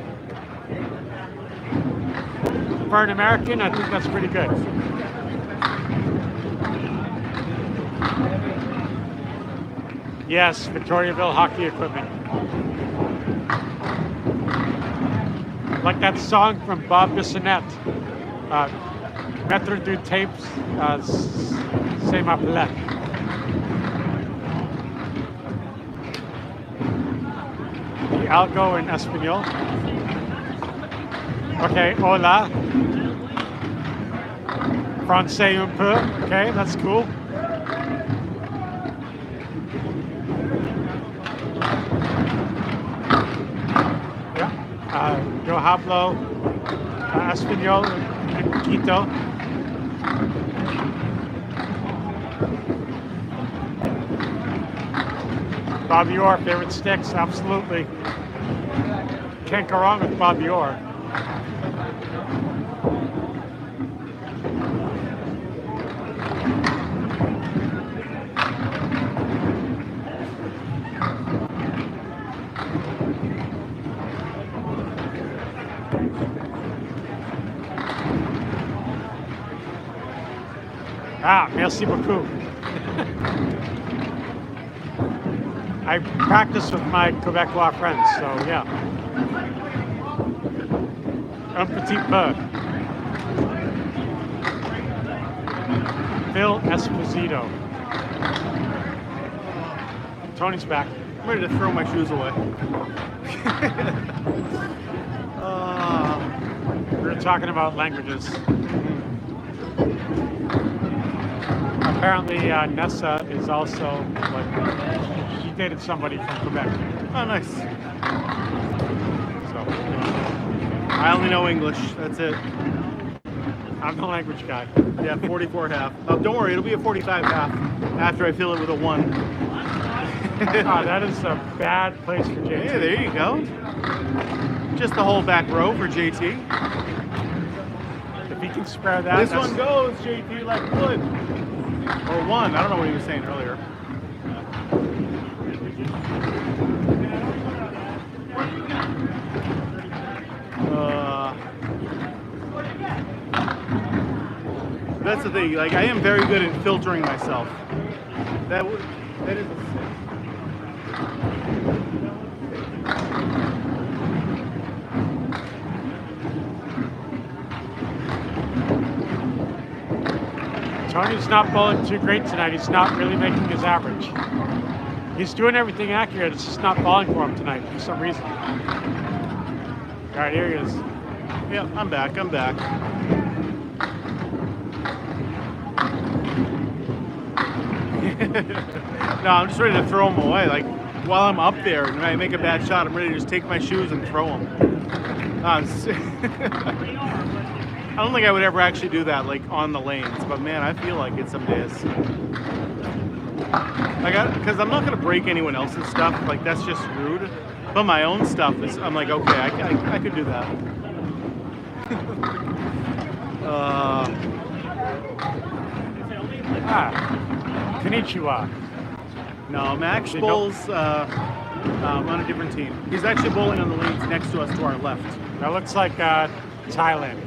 For an American, I think that's pretty good. Yes, Victoriaville hockey equipment. Like that song from Bob Bissonnette. Mettre du tapes, c'est ma plaie. The algo in Espanol. Okay, hola. Français un peu. Okay, that's cool. Yo hablo Espanol un poquito. Bobby Orr, favorite sticks? Absolutely. Can't go wrong with Bobby Orr. Merci beaucoup. I practice with my Quebecois friends, so yeah. Un petit peu. Phil Esposito. Tony's back. I'm ready to throw my shoes away. We were talking about languages. Apparently, Nessa is also, she dated somebody from Quebec. Oh, nice. So, I only know English. That's it. I'm the language guy. Yeah, 44 half. Oh, don't worry, it'll be a 45 half after I fill it with a 1. That is a bad place for JT. Hey, there you go. Just the whole back row for JT. If he can spare that. This one goes, JT, like wood. Or 1. I don't know what he was saying earlier. That's the thing. Like, I am very good at filtering myself. That is a sin. Tony's not bowling too great tonight. He's not really making his average. He's doing everything accurate. It's just not falling for him tonight for some reason. All right, here he is. Yeah, I'm back. I'm back. No, I'm just ready to throw them away. Like, while I'm up there and I make a bad shot, I'm ready to just take my shoes and throw them. I don't think I would ever actually do that, like, on the lanes. But, man, I feel like it some days. Because I'm not going to break anyone else's stuff. Like, that's just rude. But my own stuff is, I'm like, okay, I could do that. Konnichiwa. No, Max bowls on a different team. He's actually bowling on the lanes next to us to our left. That looks like Thailand.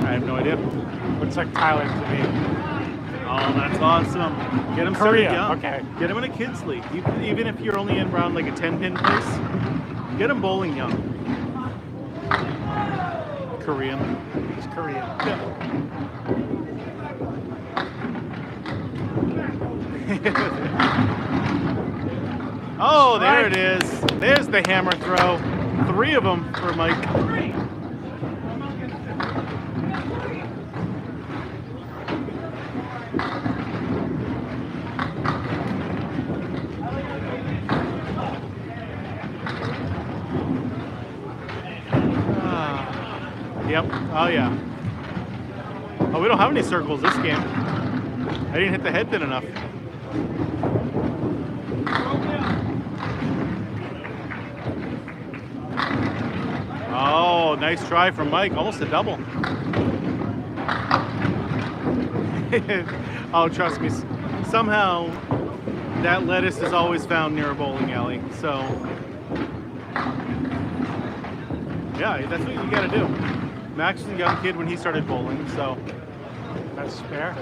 I have no idea. Looks like Thailand to me. Oh, that's awesome. Get him Korea, started young. okay. Get him in a kids league. Even if you're only in around like a 10-pin place, get him bowling young. Korean. He's Korean. Yeah. Oh, there it is. There's the hammer throw. 3 of them for Mike. Yep. Oh, yeah. Oh, we don't have any circles this game. I didn't hit the head pin enough. Oh, nice try from Mike. Almost a double. Oh, trust me. Somehow, that lettuce is always found near a bowling alley. So, yeah, that's what you got to do. Max was a young kid when he started bowling, so That's spare.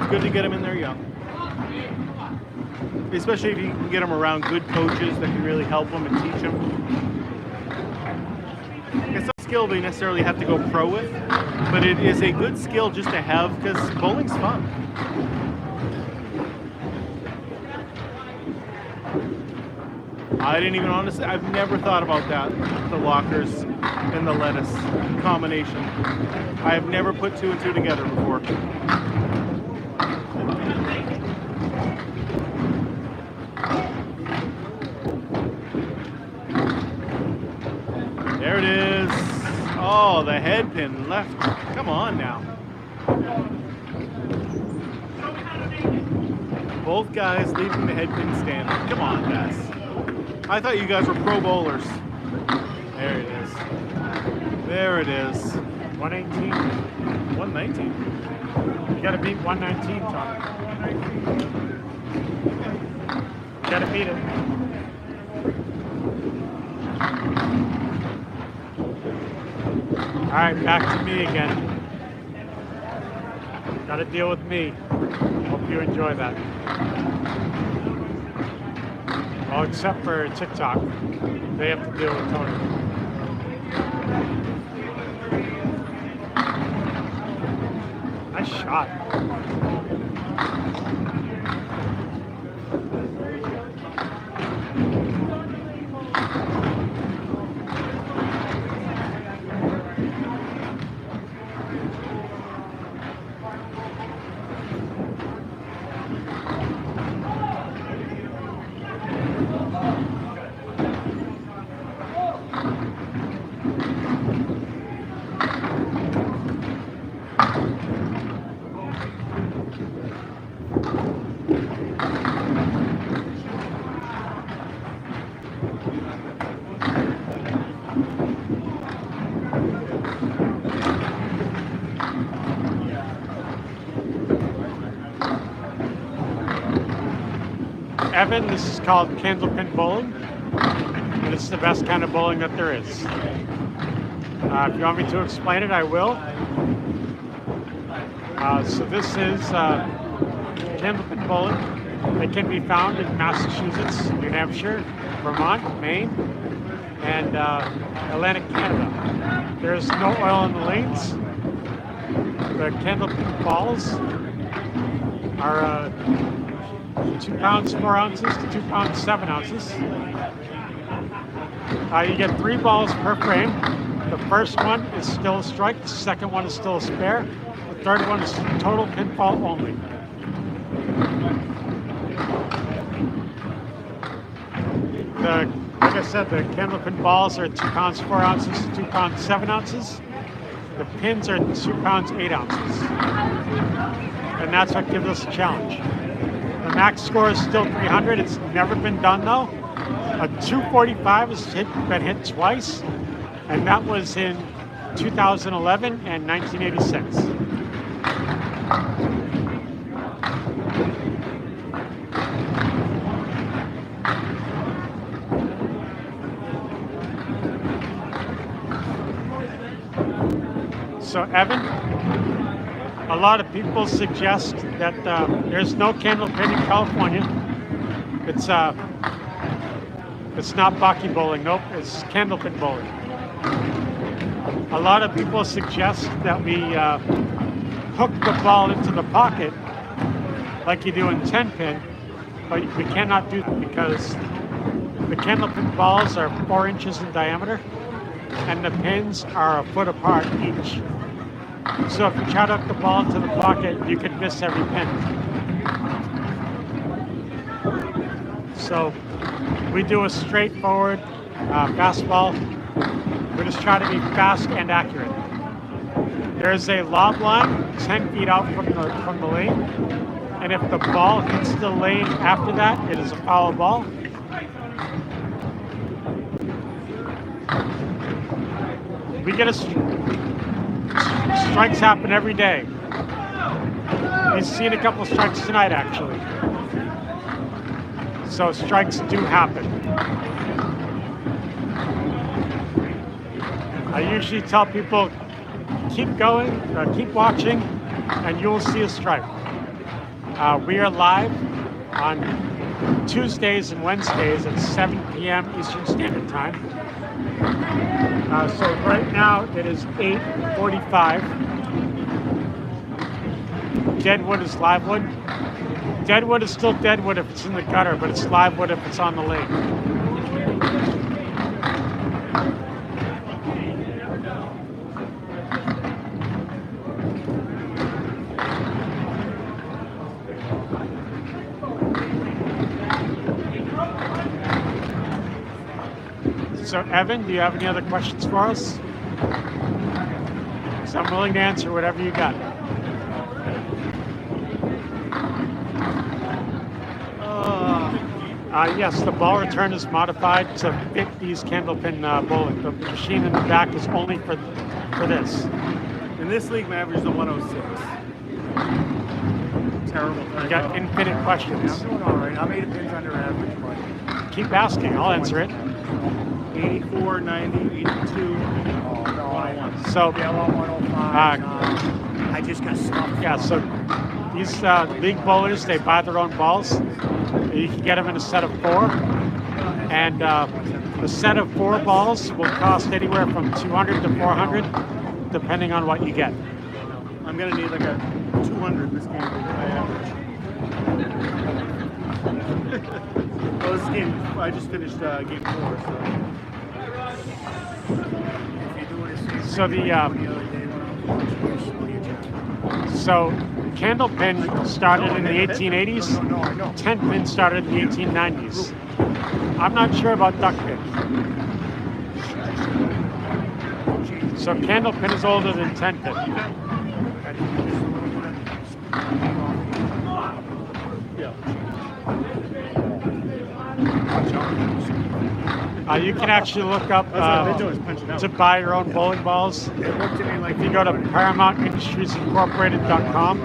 it's good to get him in there young. Especially if you can get him around good coaches that can really help him and teach him. It's not a skill they necessarily have to go pro with, but it is a good skill just to have because bowling's fun. I didn't even honestly, I've never thought about that, the lockers and the lettuce combination. I have never put two and two together before. There it is. Oh, the head pin left. Come on now. Both guys leaving the head pin standing. Come on, guys. I thought you guys were pro bowlers. There it is. There it is. 118. 119. You gotta beat 119, Tom. You gotta beat it. All right, back to me again. Gotta deal with me. Hope you enjoy that. Well, except for TikTok. They have to deal with Tony. Nice shot. Evan, this is called Candlepin bowling, and it's the best kind of bowling that there is. If you want me to explain it, I will. So this is Candlepin bowling. It can be found in Massachusetts, New Hampshire, Vermont, Maine, and Atlantic Canada. There's no oil in the lanes. The Candlepin balls are 2 pounds 4 ounces to 2 pounds 7 ounces. You get 3 balls per frame. The first one is still a strike. The second one is still a spare. The third one is total pinfall only. Like I said, the Candlepin balls are 2 pounds 4 ounces to 2 pounds 7 ounces. The pins are 2 pounds 8 ounces. And that's what gives us a challenge. The max score is still 300. It's never been done though. A 245 has been hit twice, and that was in 2011 and 1986. So Evan, a lot of people suggest that there's no Candlepin in California. It's not Baki bowling. Nope, it's Candlepin bowling. A lot of people suggest that we hook the ball into the pocket like you do in 10-pin, but we cannot do that because the Candlepin balls are 4 inches in diameter and the pins are a foot apart each. So if you try to hook the ball into the pocket, you could miss every pin. So we do a straightforward fastball. We just try to be fast and accurate. There's a lob line 10 feet out from the lane, and if the ball hits the lane after that, it is a foul ball. We get strikes happen every day. We've seen a couple strikes tonight, actually. So strikes do happen. I usually tell people, keep going, keep watching, and you'll see a strike. We are live on Tuesdays and Wednesdays at 7 p.m. Eastern Standard Time. So right now it is 8:45. Deadwood is livewood. Deadwood is still deadwood if it's in the gutter, but it's livewood if it's on the lake. So Evan, do you have any other questions for us? So I'm willing to answer whatever you got. Yes, the ball return is modified to fit these Candlepin bowling. The machine in the back is only for this. In this league, my average is a 106. Terrible. You got infinite questions. I'm doing all right. I'm 8 pins under average, but Keep asking, I'll answer it. 84, 90, 82, oh, no, 101. So, yellow 105. I just got stumped. yeah, so these league bowlers, they buy their own balls. You can get them in a set of 4. And a set of 4 balls will cost anywhere from 200 to 400, depending on what you get. I'm going to need like a 200 this game for my average. Well, this game, I just finished game 4, so. So so Candlepin started in the 1880s. 10 pin started in the 1890s. I'm not sure about duck pin. So Candlepin is older than 10 pin. You can actually look up to buy your own bowling balls. If you go to ParamountIndustriesIncorporated.com,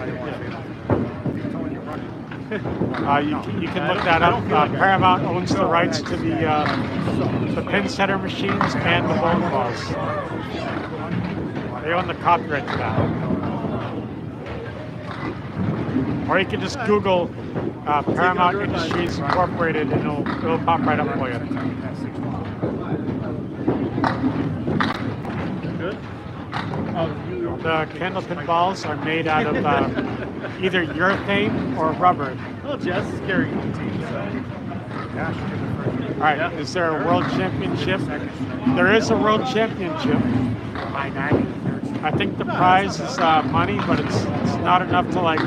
you can look that up. Paramount owns the rights to the pin setter machines and the bowling balls. They own the copyright to that. Or you can just Google Paramount Industries Incorporated and it'll pop right up for you. Good? The Candlepin balls are made out of either urethane or rubber. Well, Jess is carrying the team, so. All right, is there a world championship? There is a world championship. I think the prize is money, but it's not enough to like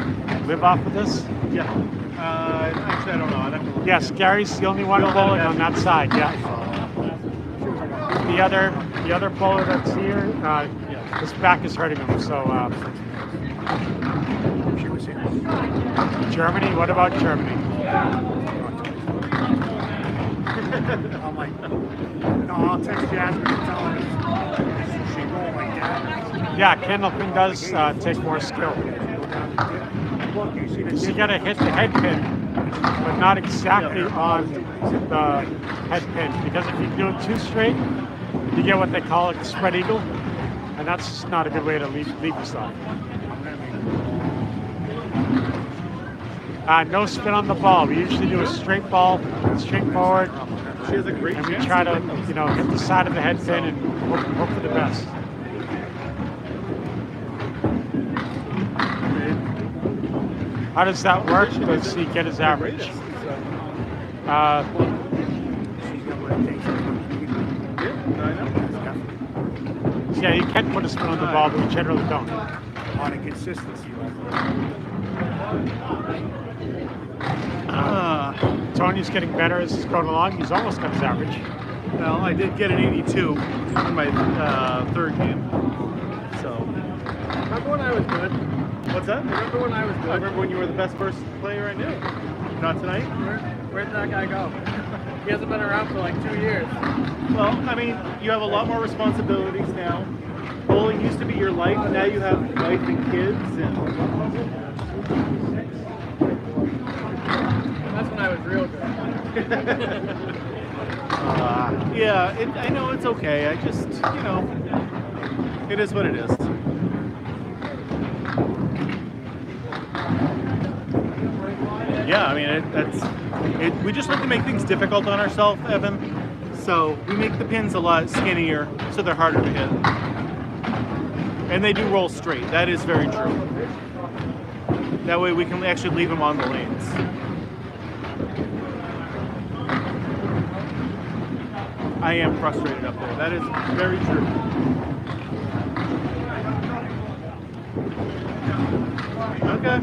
live off of this. Yeah. Actually, I don't know. I'd have to look. Yes, Gary's the only one bowling on that side. Yeah. The other bowler that's here, his back is hurting him. So. Germany. What about Germany? I'm like, no, I'll text Jasmine and tell her she roll like that. Yeah, Candlepin does take more skill. So you gotta hit the head pin, but not exactly on the head pin. Because if you do it too straight, you get what they call a spread eagle, and that's just not a good way to leave yourself. No spin on the ball. We usually do a straight ball, straight forward, She has a great and we chance. try to, hit the side of the head pin and hope for the best. How does that work? Does he get his average? Yeah, you can put a spin on the ball, but we generally don't. On a consistency level. Tony's getting better as he's going along. He's almost got his average. Well, I did get an 82 in my third game, so Remember when I was good? What's that? Remember when I was I good? remember when you were the best first player I knew. Not tonight? Where'd that guy go? He hasn't been around for like 2 years. Well, I mean, you have a lot more responsibilities now. Bowling used to be your life. Now you have wife and kids. And That's when I was real good. yeah, I know it's okay. I just, you know, it is what it is. Yeah, I mean, we just like to make things difficult on ourselves, Evan. So we make the pins a lot skinnier, so they're harder to hit. And they do roll straight. That is very true. That way we can actually leave them on the lanes. I am frustrated up there. That is very true. Okay.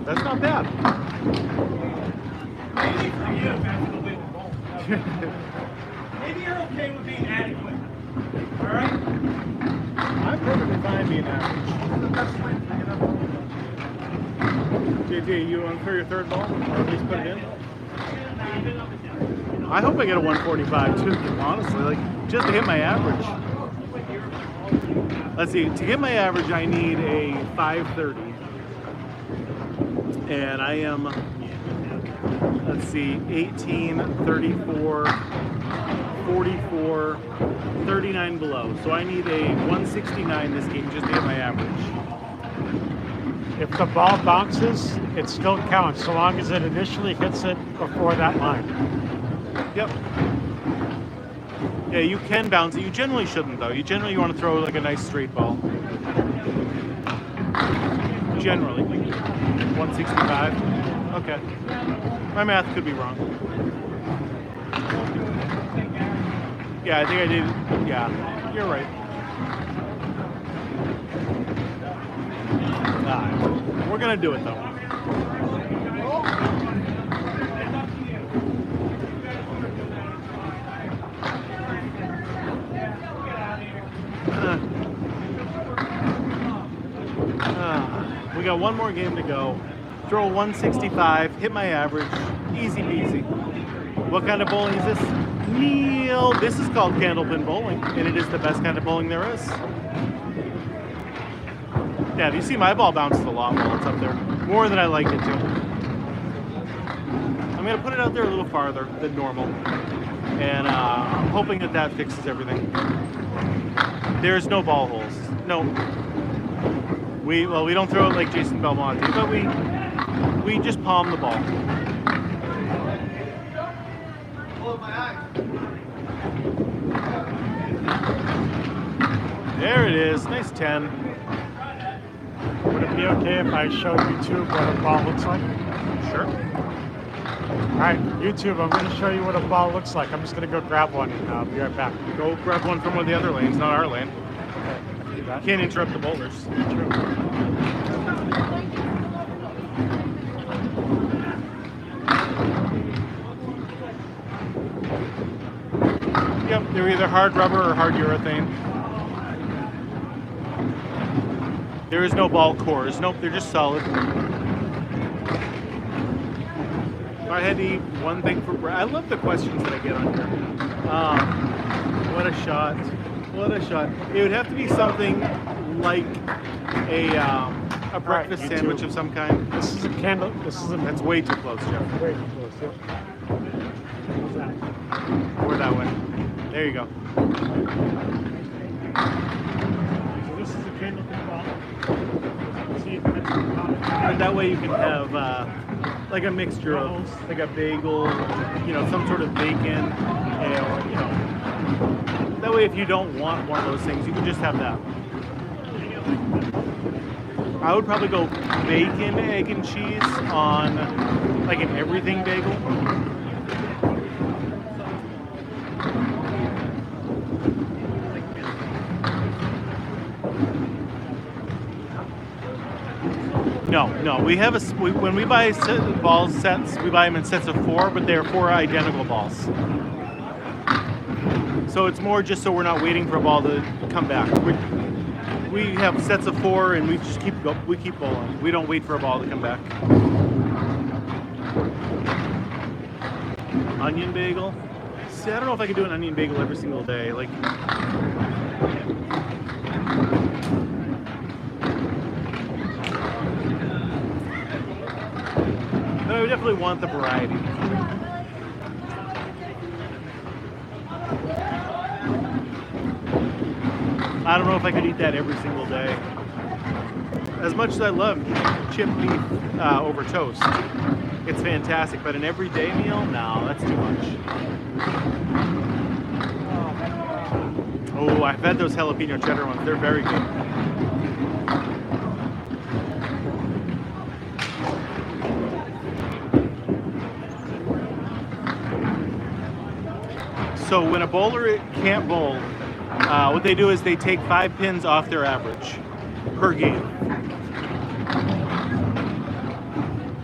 That's not bad. Maybe for you, that's the way to bowl. Maybe you're okay with being adequate. All right? I'm perfectly fine being average. The best way to get up. JJ, you want for your third ball? Or at least put it in? I hope I get a 145 too, honestly. Like, just to hit my average. Let's see, to hit my average, I need a 530. And I am, let's see, 18, 34, 44, 39 below. So I need a 169 this game just to hit my average. If the ball bounces, it still counts, so long as it initially hits it before that line. Yep. Yeah, you can bounce it. You generally shouldn't, though. You generally want to throw like a nice straight ball. Generally. 165. Okay. My math could be wrong. Yeah, I think I did. Yeah, you're right. We're going to do it, though. We got one more game to go. Throw a 165, hit my average, easy peasy. What kind of bowling is this? Neil, this is called Candlepin bowling, and it is the best kind of bowling there is. Yeah, you see my ball bounces a lot while it's up there. More than I like it to. I'm going to put it out there a little farther than normal. And I'm hoping that that fixes everything. There's no ball holes. No. We don't throw it like Jason Belmonte, but we just palm the ball. There it is. Nice 10. Would it be okay if I show YouTube what a ball looks like? Sure. All right, YouTube, I'm going to show you what a ball looks like. I'm just going to go grab one and I'll be right back. Go grab one from one of the other lanes, not our lane. Okay, do that. Can't interrupt the bowlers. True. Yep, they're either hard rubber or hard urethane. There is no ball cores. Nope, they're just solid. If I had to eat one thing for breakfast, I love the questions that I get on here. What a shot. What a shot. It would have to be something like a breakfast YouTube. sandwich of some kind. This is a candle. This is a. That's way too close, Jeff. Way too close. Yep. What's that? Or that way. There you go. So this is a candle ball. See, it's And that way you can have like a mixture of like a bagel, you know, some sort of bacon, and you know. That way, if you don't want one of those things, you can just have that. I would probably go bacon, egg, and cheese on like an everything bagel. No. We have when we buy ball sets, we buy them in sets of 4, but they're 4 identical balls. So it's more just so we're not waiting for a ball to come back. we have sets of 4, and we just keep bowling. We don't wait for a ball to come back. Onion bagel. See, I don't know if I could do an onion bagel every single day. Like, but I would definitely want the variety. I don't know if I could eat that every single day. As much as I love chipped beef over toast, it's fantastic. But an everyday meal, no, that's too much. Oh, I've had those jalapeno cheddar ones. They're very good. So when a bowler can't bowl, what they do is they take 5 pins off their average per game.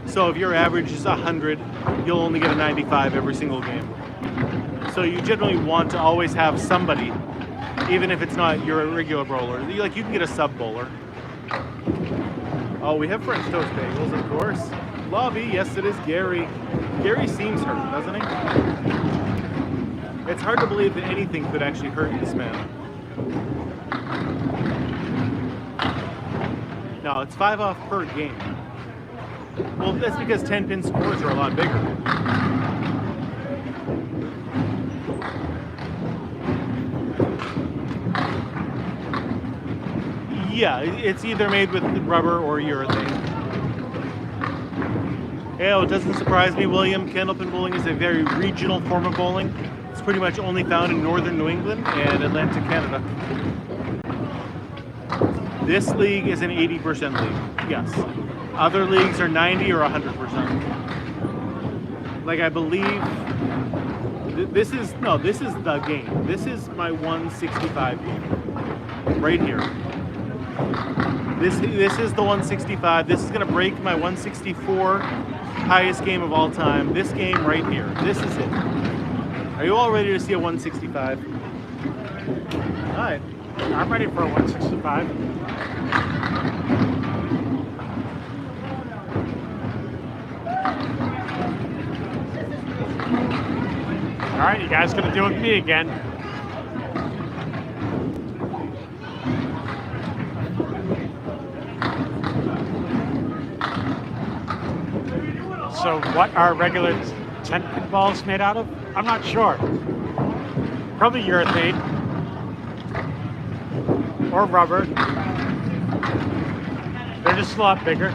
So if your average is 100, you'll only get a 95 every single game. So you generally want to always have somebody, even if it's not your regular bowler. Like, you can get a sub bowler. Oh, we have French toast bagels, of course. Lobby, yes it is Gary. Gary seems hurt, doesn't he? It's hard to believe that anything could actually hurt this man. No, it's 5 off per game. Well, that's because 10-pin scores are a lot bigger. Yeah, it's either made with rubber or urethane. Yeah, it doesn't surprise me, William. Candlepin bowling is a very regional form of bowling. It's pretty much only found in northern New England and Atlantic Canada. This league is an 80% league, yes. Other leagues are 90 or 100%. Like, I believe this is the game. This is my 165 game right here. This is the 165. This is gonna break my 164 highest game of all time. This game right here. This is it. Are you all ready to see a 165? All right. I'm ready for a 165. All right, you guys gonna deal with me again. So what are regular 10-pin balls made out of? I'm not sure. Probably urethane or rubber. They're just a lot bigger.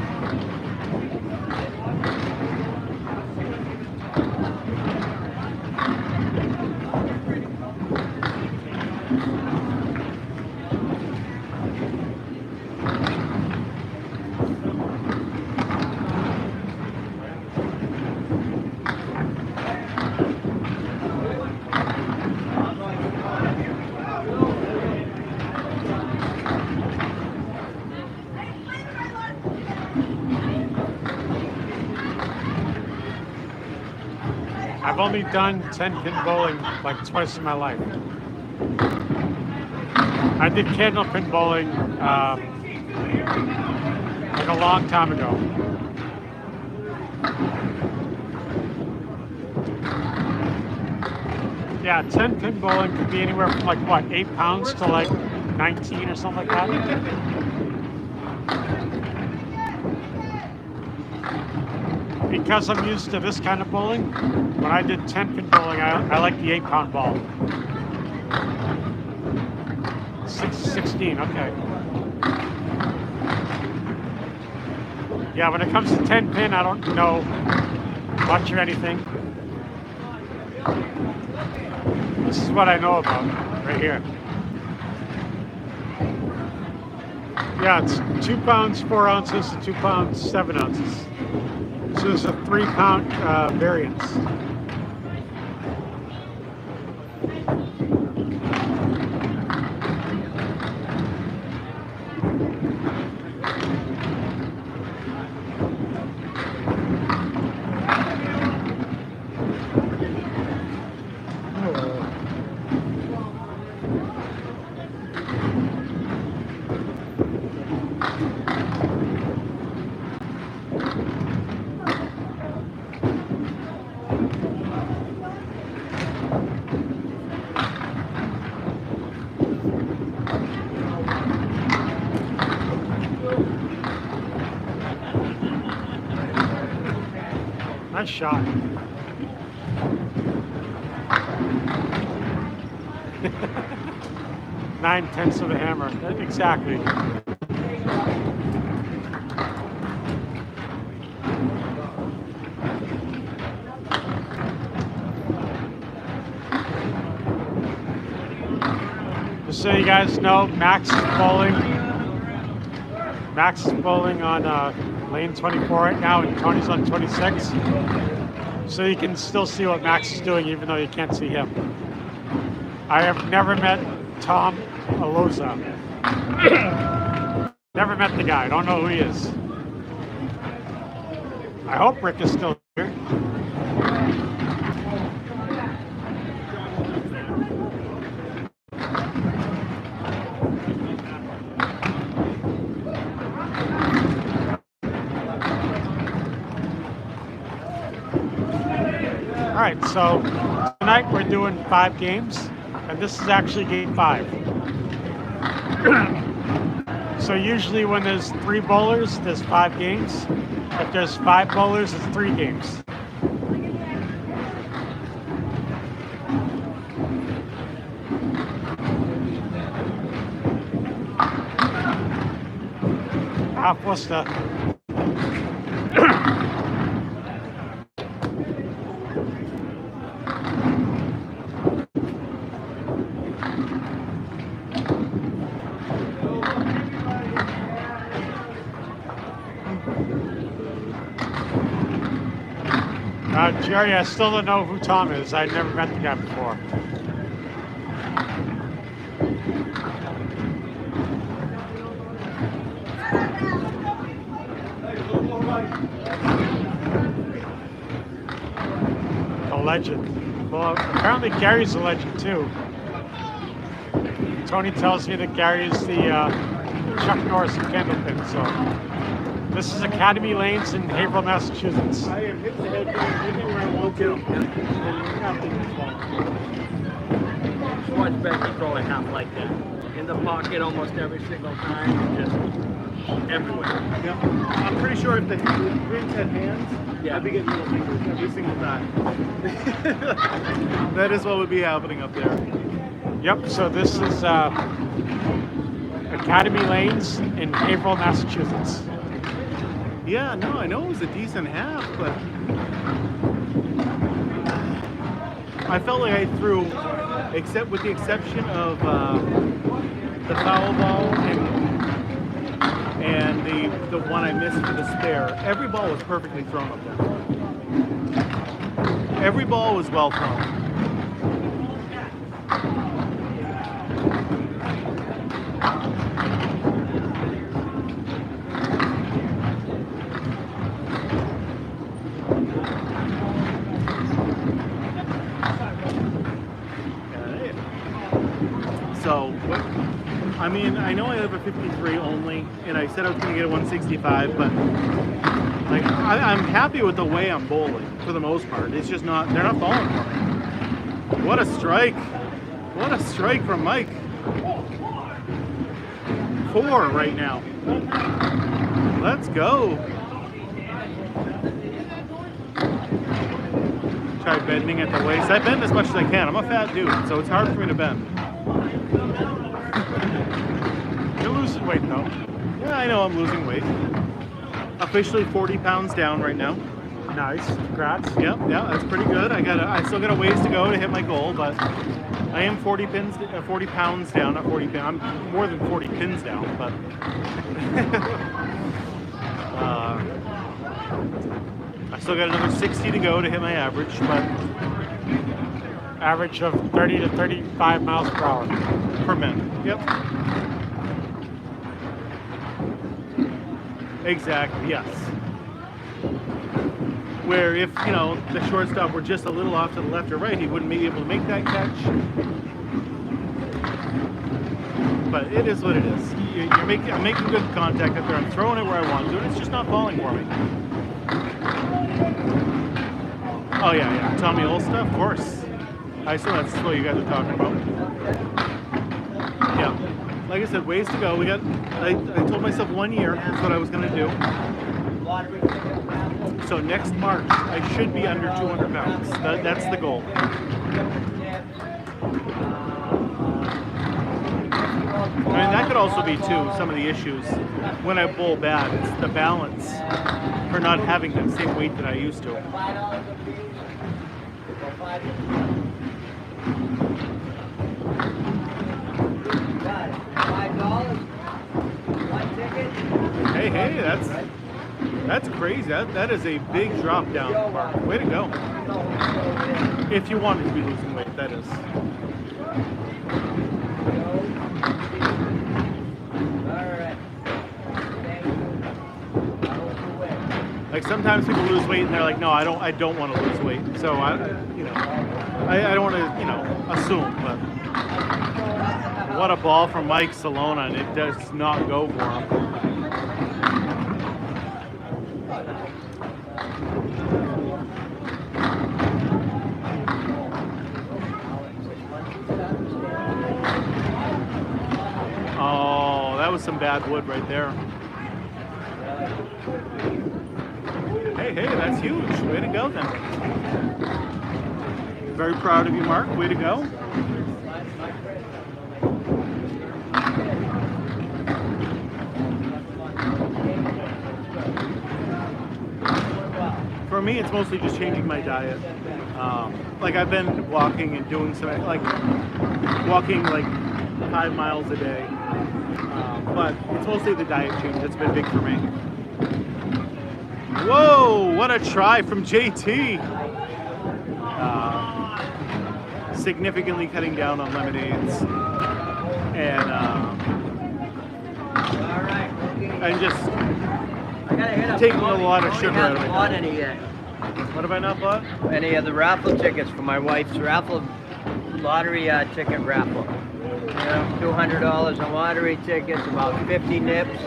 I've only done 10-pin bowling like twice in my life. I did candlepin bowling like a long time ago. Yeah, 10-pin bowling could be anywhere from like, what, 8 pounds to like 19 or something like that. Because I'm used to this kind of bowling, when I did 10-pin bowling, I like the 8-pound ball. 16, okay. Yeah, when it comes to 10-pin, I don't know much or anything. This is what I know about right here. Yeah, it's 2 pounds, 4 ounces to 2 pounds, 7 ounces. So there's a 3-pound variance. Nice shot. Nine-tenths of a hammer. Exactly. Just so you guys know, Max is bowling. Max is bowling on lane 24 right now, and Tony's on 26. So you can still see what Max is doing, even though you can't see him. I have never met Tom Aloza. Never met the guy. Don't know who he is. I hope Rick is still here. All right, so tonight we're doing 5 games, and this is actually game 5. So usually when there's 3 bowlers, there's 5 games. If there's 5 bowlers, it's 3 games. Aposta. Jerry, I still don't know who Tom is. I've never met the guy before. A legend. Well, apparently Gary's a legend too. Tony tells me that Gary is the Chuck Norris of Candlepin, so. This is Academy Lanes in Haverhill, Massachusetts. I am hit the head where I want to. Just watch Becky throw a half like that. In the pocket almost every single time, just everywhere. Yeah. I'm pretty sure if the greens had hands, Yeah. I'd be getting little fingers every single time. That is what would be happening up there. Yep, so this is Academy Lanes in Haverhill, Massachusetts. Yeah, no, I know it was a decent half, but I felt like I threw, except with the exception of the foul ball and the one I missed for the spare. Every ball was perfectly thrown up there. Every ball was well thrown. So, I mean, I know I have a 53 only, and I said I was going to get a 165, but like I'm happy with the way I'm bowling for the most part. It's just not, they're not falling for me. What a strike. What a strike from Mike. 4 right now. Let's go. Try bending at the waist. I bend as much as I can. I'm a fat dude, so it's hard for me to bend. You're losing weight though. Yeah, I know I'm losing weight. Officially 40 pounds down right now. Nice, congrats. Yep, yeah, that's pretty good. I still got a ways to go to hit my goal, but I am 40 pounds down, not 40 pounds. I'm more than 40 pins down, but I still got another 60 to go to hit my average, but Average of 30 to 35 miles per hour. per minute. Yep. Exactly, yes. Where if, you know, the shortstop were just a little off to the left or right, he wouldn't be able to make that catch. But it is what it is. I'm making good contact up there. I'm throwing it where I want to, and it's just not falling for me. Oh yeah, Tommy Olsta, of course. I assume that's what you guys are talking about. Yeah. Like I said, ways to go. I told myself 1 year is what I was going to do. So So next March, I should be under 200 pounds. That's the goal. I mean, that could also be, too, some of the issues when I bowl bad. It's the balance for not having that same weight that I used to. Hey, that's crazy. That is a big drop down, Mark. Way to go. If you wanted to be losing weight, that is. Like sometimes people lose weight and they're like, no, I don't want to lose weight. So I don't want to, assume. But what a ball from Mike Salona, and it does not go for him. Oh, that was some bad wood right there. Hey, that's huge. Way to go then. Very proud of you, Mark. Way to go. For me, it's mostly just changing my diet. Like I've been walking and doing some, walking 5 miles a day. But it's mostly the diet change that's been big for me. Whoa, what a try from JT. Significantly cutting down on lemonades and just taking a lot of sugar out of it. Bought any yet? What have I not bought? Any of the raffle tickets for my wife's raffle lottery ticket raffle? $200 in lottery tickets, about 50 nips,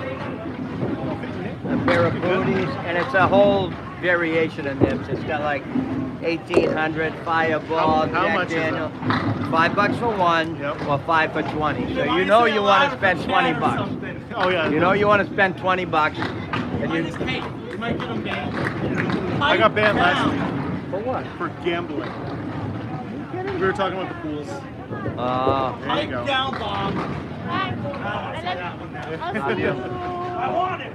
a pair of booties, and it's a whole variation of nips. It's got like 1800 Fireball, How Jack much is it? Daniel. $5 for one, Yep. or 5 for 20. So you know you want to spend 20 bucks. Oh yeah. You know you want to spend 20 bucks, and you. Hey, you might get them banned. I got banned last week For what? for gambling. We were talking about the pools. There you Pipe go. down, Bob. Hi. I want to say that one now. I'll see you. I want it.